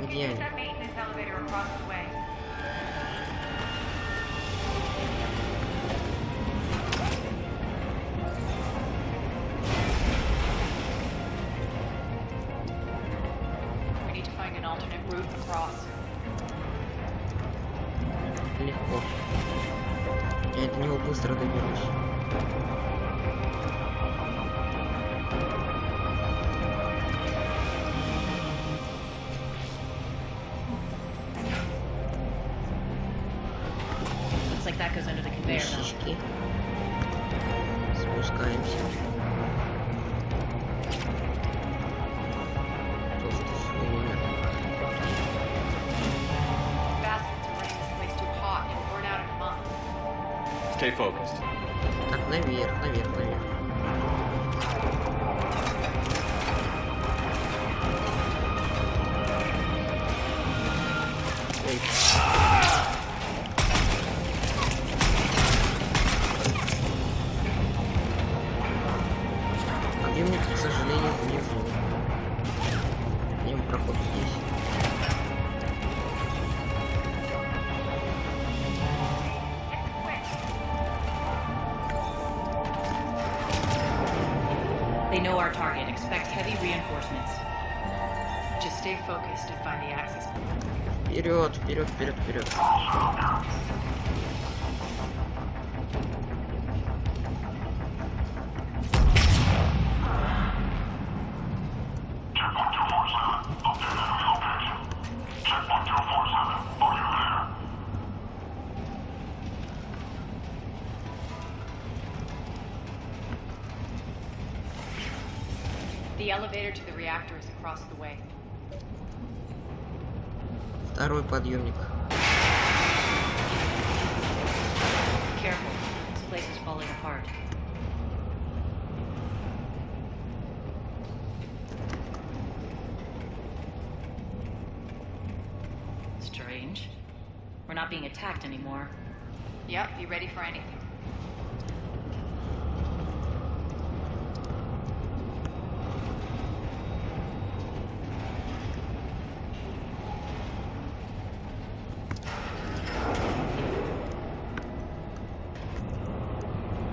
Где That maintenance elevator across the way. We need to find an alternate route across. Легко. Я до него быстро доберусь. Looks like that goes under the conveyor belt. Вещички. Спускаемся. Bastards are running this place too hot. It'll burn out in a month. Stay focused. Так, наверх, наверх, наверх. Эй. Подъемник, к сожалению, внизу. Им проход здесь. They know our target. Expect heavy reinforcements. Just stay focused and find the access point. Вперед, вперед, вперед, вперед. The elevator to the reactor is across the way. Второй подъемник. Careful. This place is falling apart. Strange. We're not being attacked anymore. Yep, be ready for anything.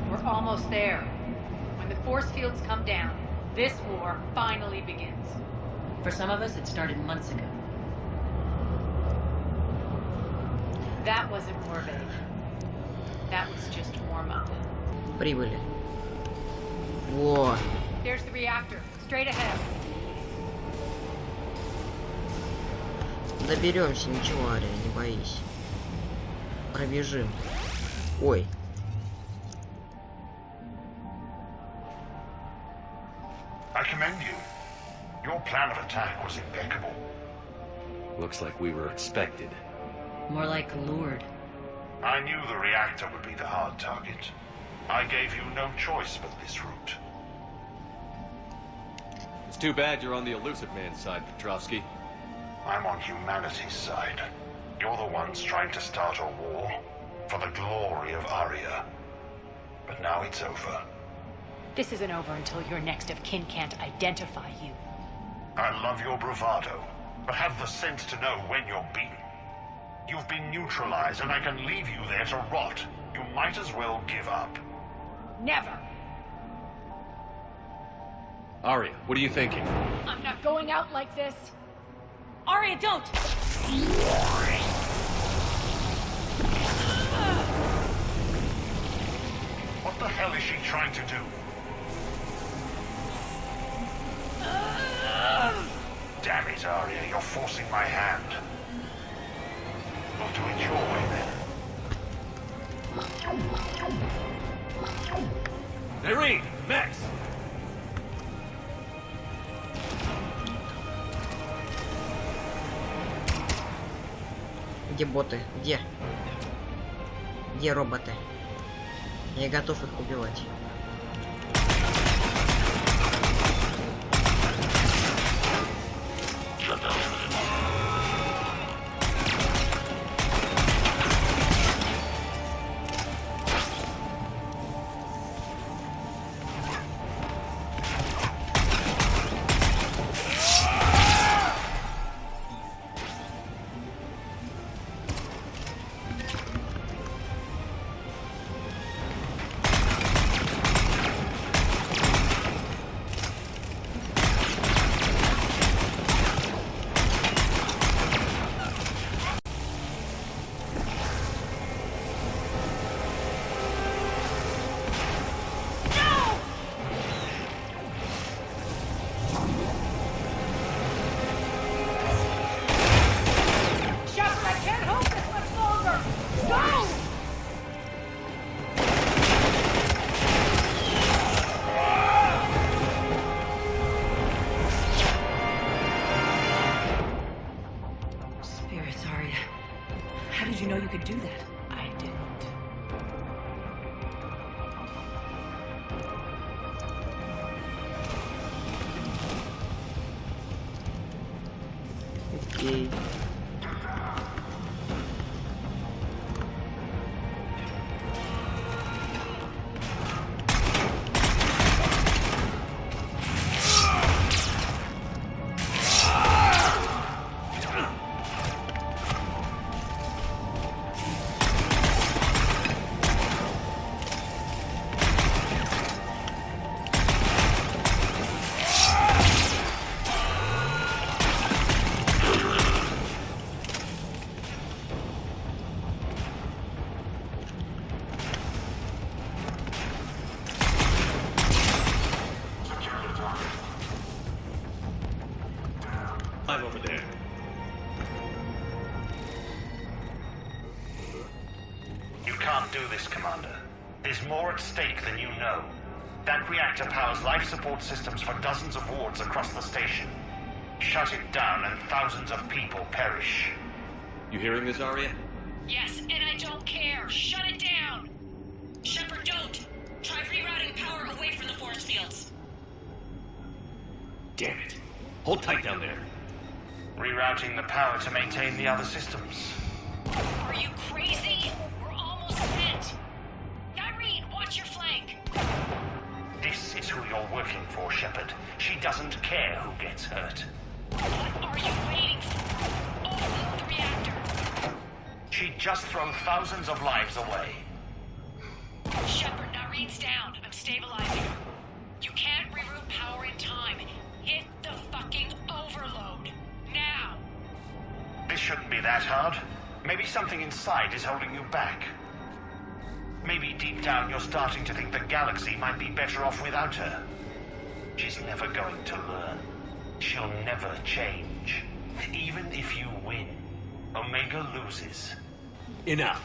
We're almost there. When the force fields come down, this war finally begins. For some of us, it started months ago. That wasn't morbid. That was just warm-up. Прибыли. Во. There's the reactor. Straight ahead. Доберемся, ничего, Ария, не боись. Пробежим. Ой. I commend you. Your plan of attack was impeccable. Looks like we were expected. More like lured. I knew the reactor would be the hard target. I gave you no choice but this route. It's too bad you're on the elusive man's side, Petrovsky. I'm on humanity's side. You're the ones trying to start a war for the glory of Aria. But now it's over. This isn't over until your next of kin can't identify you. I love your bravado, but have the sense to know when you're beaten. You've been neutralized, and I can leave you there to rot. You might as well give up. Never! Aria, what are you thinking? I'm not going out like this! Aria, don't! What the hell is she trying to do? Damn it, Aria, you're forcing my hand. We'll do it your way, then. Irene! Max! Где боты? Где? Где роботы? Я готов их убивать. How did you know you could do that? I didn't. Окей. I'm over there. You can't do this, Commander. There's more at stake than you know. That reactor powers life support systems for dozens of wards across the station. Shut it down and thousands of people perish. You hearing this, Arya? Yes, and I don't care. Shut it down! Shepard, don't! Try rerouting power away from the force fields. Damn it. Hold tight down there. Rerouting the power to maintain the other systems. Are you crazy? We're almost spent. Irene, watch your flank. This is who you're working for, Shepard. She doesn't care who gets hurt. What are you waiting for? Overload the reactor. She'd just throw thousands of lives away. Shepard, Irene's down. I'm stabilizing her. You can't reroute power in time. Hit the fucking overload. Now! This shouldn't be that hard. Maybe something inside is holding you back. Maybe deep down you're starting to think the galaxy might be better off without her. She's never going to learn. She'll never change. Even if you win, Omega loses. Enough.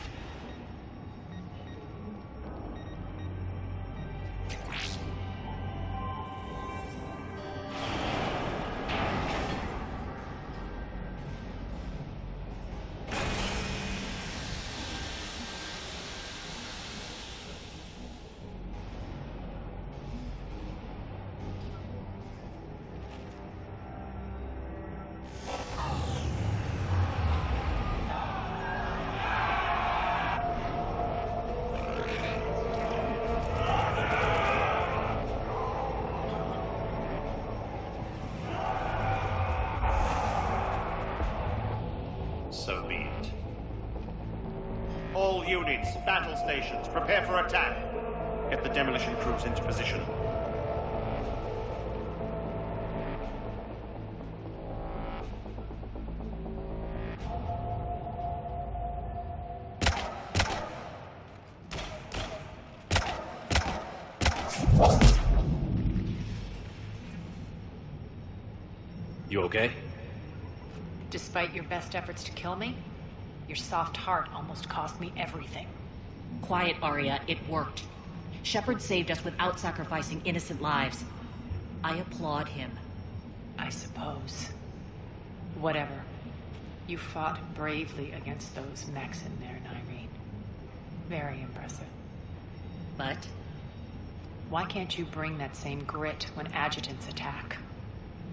So be it. All units, battle stations, prepare for attack. Get the demolition crews into position. You okay? Despite your best efforts to kill me, your soft heart almost cost me everything. Quiet, Arya. It worked. Shepard saved us without sacrificing innocent lives. I applaud him. I suppose. Whatever. You fought bravely against those mechs in there, Irene. Very impressive. But? Why can't you bring that same grit when adjutants attack?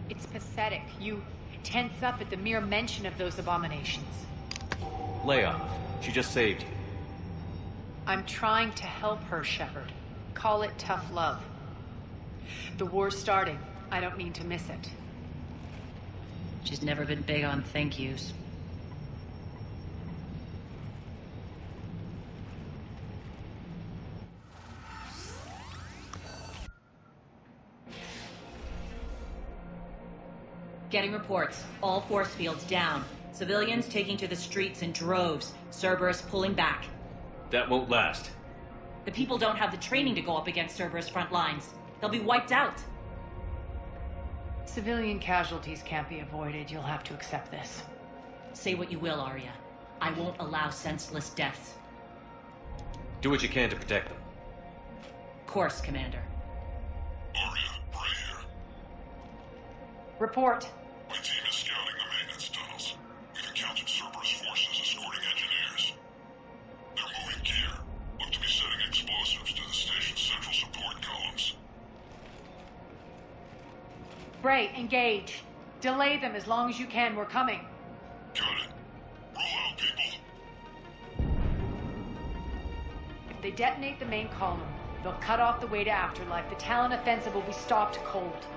It's pathetic. You tense up at the mere mention of those abominations. Lay off. She just saved you. I'm trying to help her, Shepard. Call it tough love. The war's starting. I don't mean to miss it. She's never been big on thank yous. Getting reports. All force fields down. Civilians taking to the streets in droves. Cerberus pulling back. That won't last. The people don't have the training to go up against Cerberus front lines. They'll be wiped out. Civilian casualties can't be avoided. You'll have to accept this. Say what you will, Arya. I won't allow senseless deaths. Do what you can to protect them. Of course, Commander. Arya, right here. Report. My team is scouting the maintenance tunnels. We've encountered Cerberus forces escorting engineers. They're moving gear. Look to be setting explosives to the station's central support columns. Bray, engage. Delay them as long as you can. We're coming. they detonate the main column, they'll cut off the way to Afterlife. The Talon offensive will be stopped cold.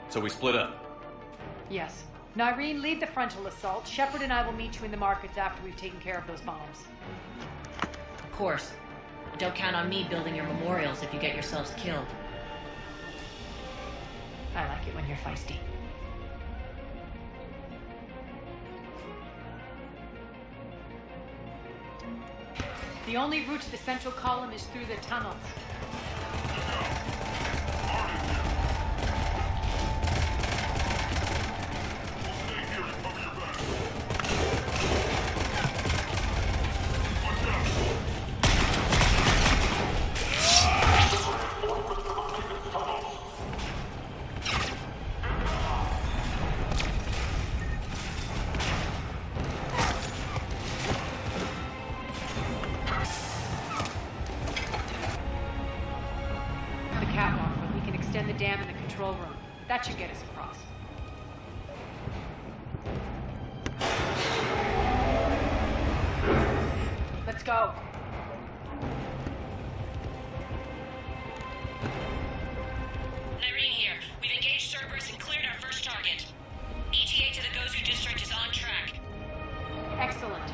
So we split up. Yes. Nyreen, lead the frontal assault. Shepard and I will meet you in the markets after we've taken care of those bombs. Of course. Don't count on me building your memorials if you get yourselves killed. I like it when you're feisty. The only route to the central column is through the tunnels. That should get us across. Let's go. Nyreen here. We've engaged Cerberus and cleared our first target. ETA to the Gozu district is on track. Excellent.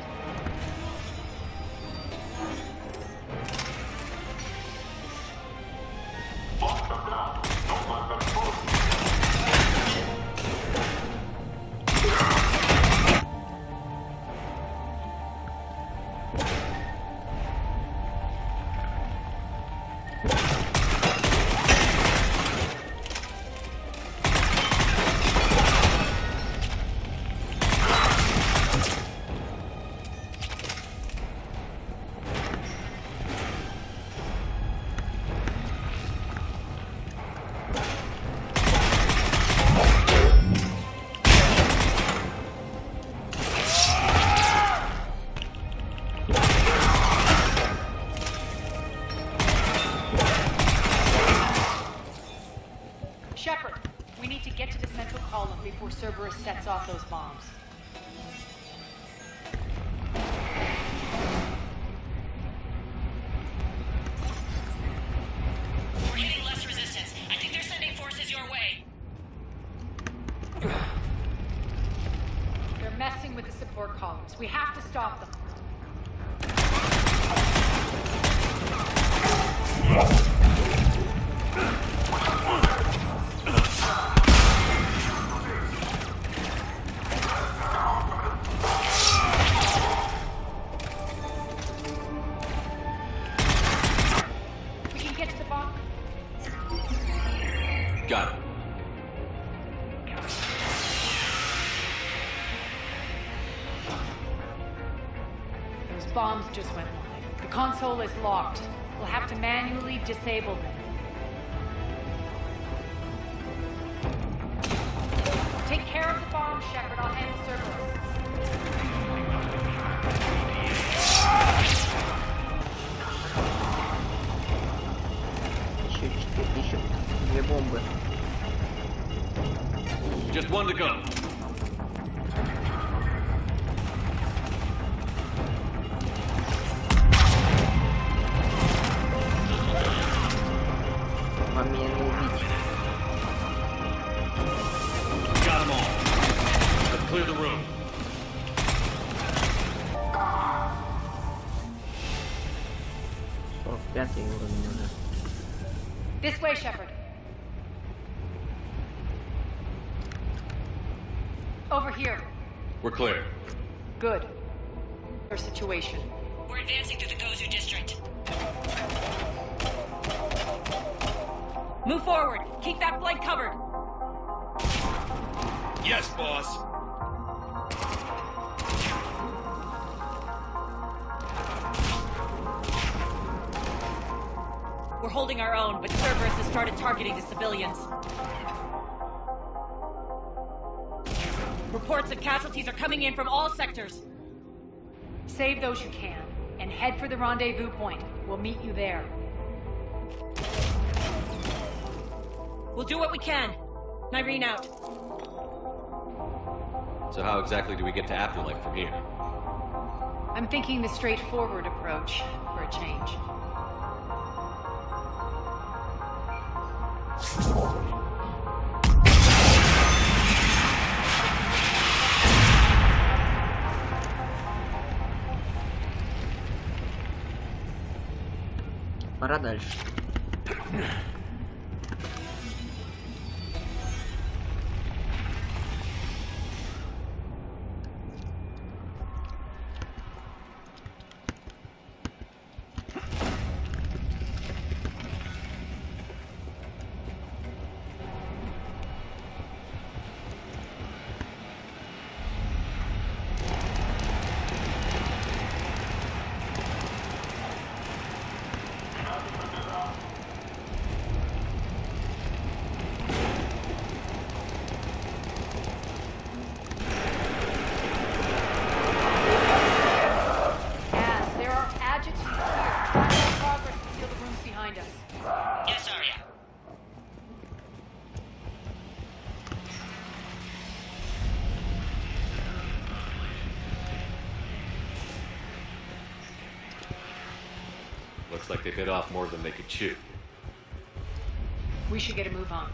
Cerberus sets off those bombs. We're hitting less resistance. I think they're sending forces your way. They're messing with the support columns. We have to stop them. Got it. Those bombs just went live. The console is locked. We'll have to manually disable them. Take care of the bombs, Shepard. I'll handle Cerberus. Еще. Две бомбы. Just one to go. Вам меня не убить. Got them all. Let's clear the room. Пятый уровень уже. This way, Shepard. Over here. We're clear. Good. Our situation. We're advancing through the Gozu district. Move forward. Keep that flank covered. Yes, boss. We're holding our own, but Cerberus has started targeting the civilians. Reports of casualties are coming in from all sectors. Save those you can, and head for the rendezvous point. We'll meet you there. We'll do what we can. Nyreen out. So how exactly do we get to Afterlife from here? I'm thinking the straightforward approach for a change. Пора дальше. Looks like they bit off more than they could chew. We should get a move on.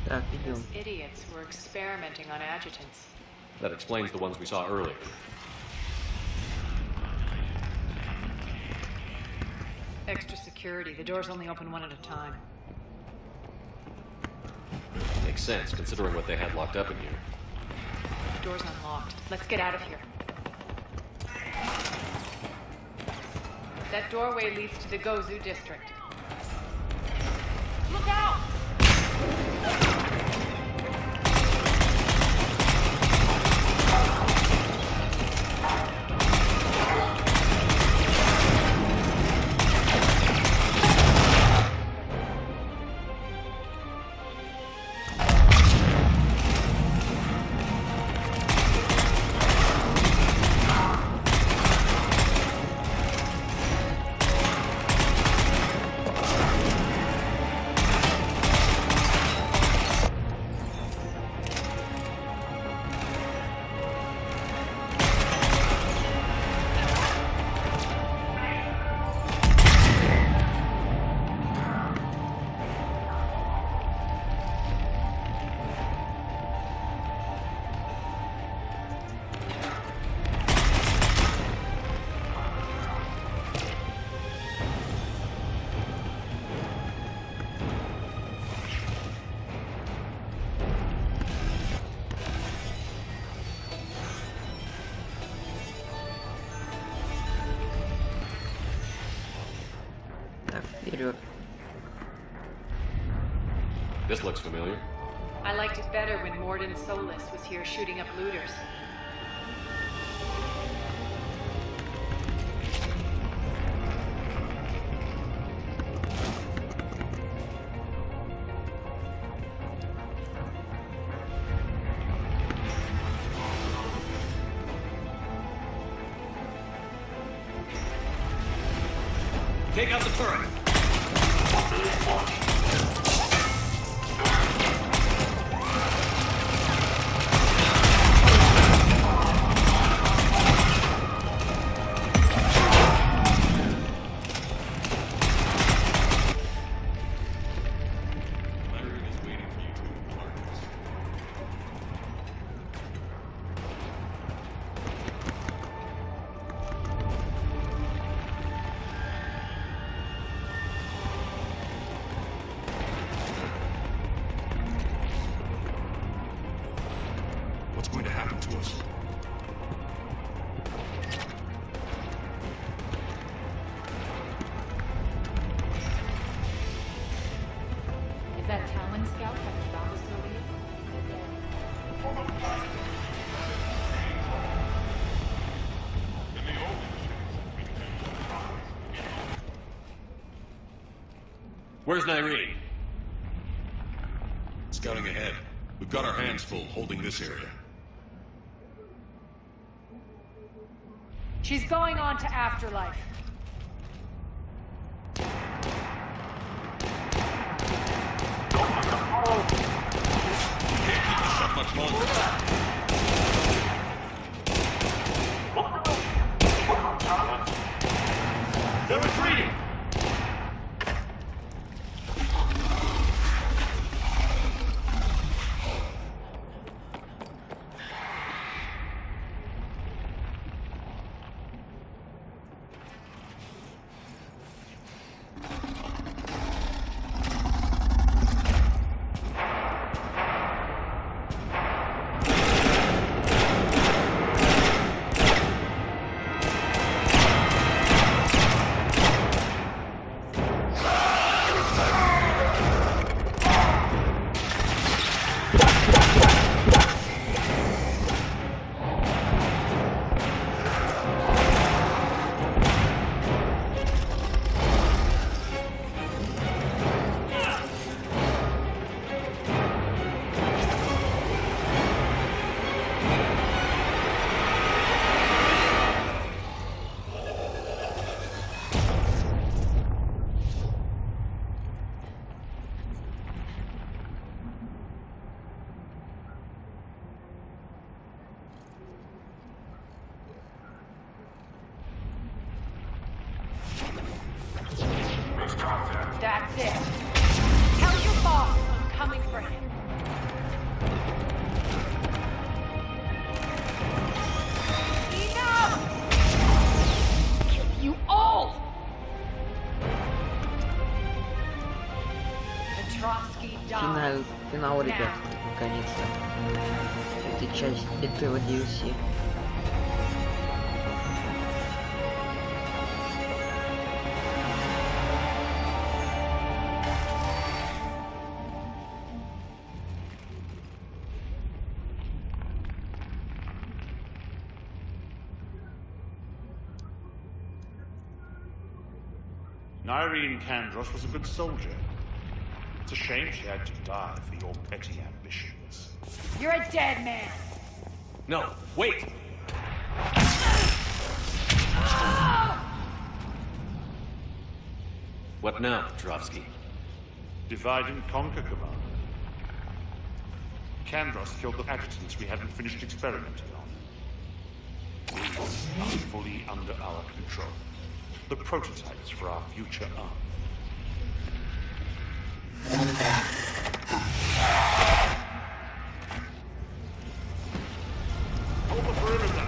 Так, идем. Those idiots were experimenting on adjutants. That explains the ones we saw earlier. Extra security. The doors only open one at a time. Makes sense, considering what they had locked up in here. Door's unlocked. Let's get out of here. That doorway leads to the Gozu district. Look out! Вперед. This looks familiar. I liked it better when Morden Solis was here shooting up looters. Take out the turret. What's going to happen to us? Is that Talon scout having found us earlier? Where's Nyree? Scouting ahead. We've got our hands full holding this area. She's going on to afterlife. Can't keep it shut much longer. They're retreating! That's it. Tell your boss I'm coming for him. Enough! Kill you all! Petrovsky died. Финал, ребят, наконец-то. Это часть этого DLC. Irene Kandros was a good soldier. It's a shame she had to die for your petty ambitions. You're a dead man. No, wait! What now, Petrovsky? Divide and conquer, Commander. Kandros killed the adjutants we hadn't finished experimenting on. These are fully under our control. The prototypes for our future army. Hold the perimeter.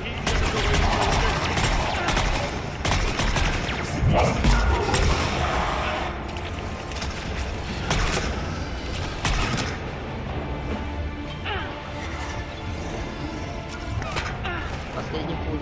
Keep them away Последний путь.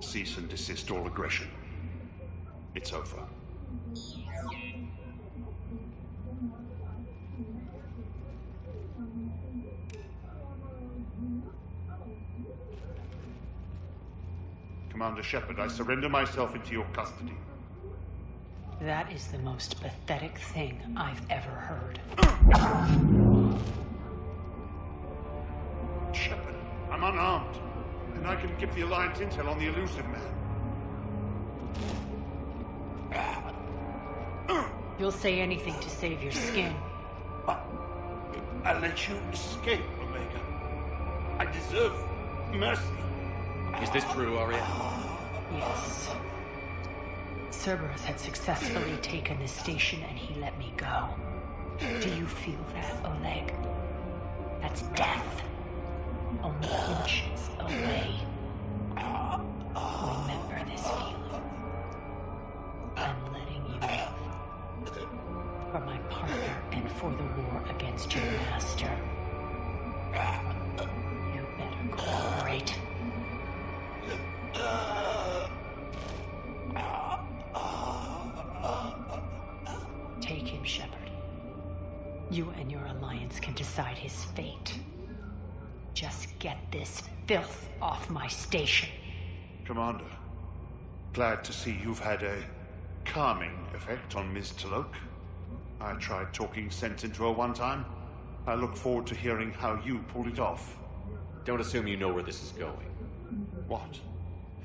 Cease and desist all aggression. It's over. Commander Shepard, I surrender myself into your custody. That is the most pathetic thing I've ever heard. Shepard, I'm unarmed, and I can give the Alliance intel on the elusive man. You'll say anything to save your skin. I'll let you escape, Omega. I deserve mercy. Is this true, Arya? Yes. Cerberus had successfully taken this station and he let me go. Do you feel that, Oleg? That's death. Only inches away. Remember this feeling. I'm letting you live. For my partner and for the war against your master. You better cooperate. Take him, Shepard. You and your alliance can decide his fate. Just get this filth off my station. Commander, glad to see you've had a calming effect on Ms. Talok. I tried talking sense into her one time. I look forward to hearing how you pulled it off. Don't assume you know where this is going. What?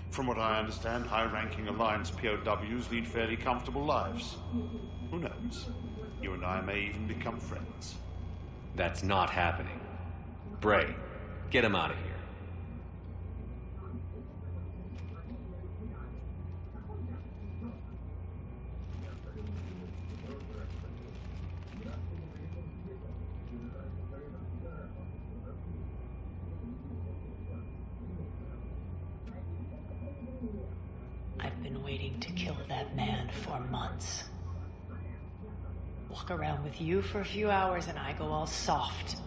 From what I understand, high-ranking Alliance POWs lead fairly comfortable lives. Who knows? You and I may even become friends. That's not happening. Bray, get him out of here. I've been waiting to kill that man for months. Walk around with you for a few hours and I go all soft.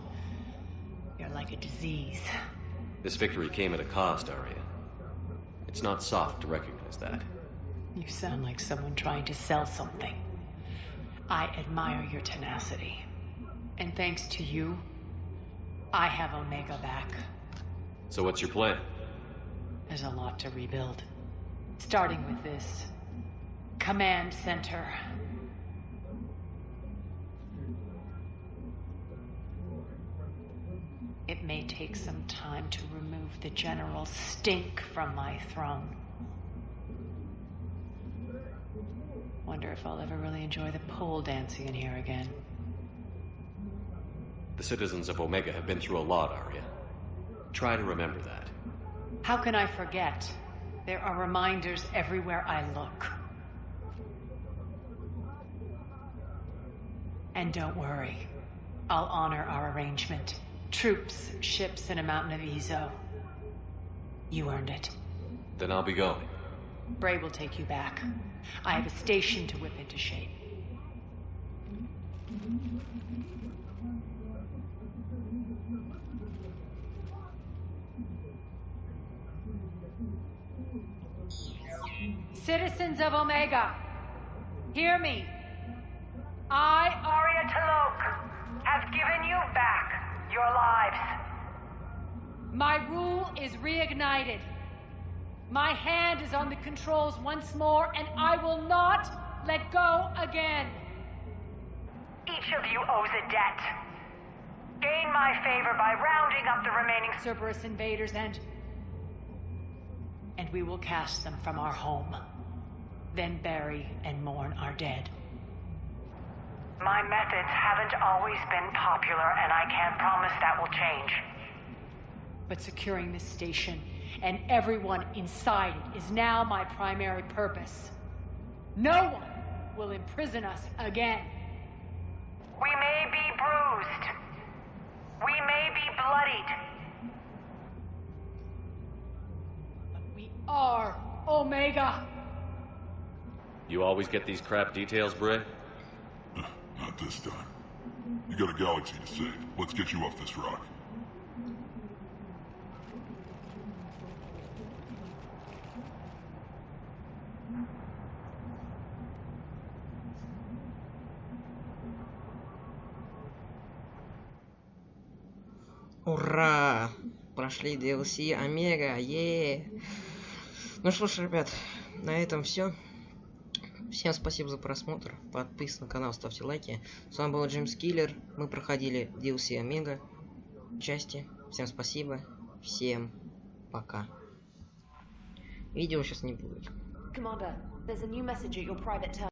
You're like a disease. This victory came at a cost, Arya. It's not soft to recognize that. You sound like someone trying to sell something. I admire your tenacity. And thanks to you, I have Omega back. So what's your plan? There's a lot to rebuild. Starting with this command center. It may take some time to remove the general stink from my throne. Wonder if I'll ever really enjoy the pole dancing in here again. The citizens of Omega have been through a lot, Arya. Try to remember that. How can I forget? There are reminders everywhere I look. And don't worry, I'll honor our arrangement. Troops, ships, and a mountain of Ezo. You earned it. Then I'll be going. Bray will take you back. I have a station to whip into shape. Citizens of Omega, hear me. I, Arya Talok, have given you back your lives. My rule is reignited. My hand is on the controls once more, and I will not let go again. Each of you owes a debt. Gain my favor by rounding up the remaining Cerberus invaders and we will cast them from our home. Then bury and mourn our dead. My methods haven't always been popular, and I can't promise that will change. But securing this station and everyone inside it is now my primary purpose. No one will imprison us again. We may be bruised. We may be bloodied. But we are Omega. You always get these crap details, Bray? Not this time. You got a galaxy to save. Let's get you off this rock. Ура! Прошли DLC Омега, Ну что ж, ребят, на этом все. Всем спасибо за просмотр. Подписывайтесь на канал, ставьте лайки. С вами был Джеймс Киллер. Мы проходили DLC Омега части. Всем спасибо. Всем пока. Видео сейчас не будет. Commander, there's a new message at your private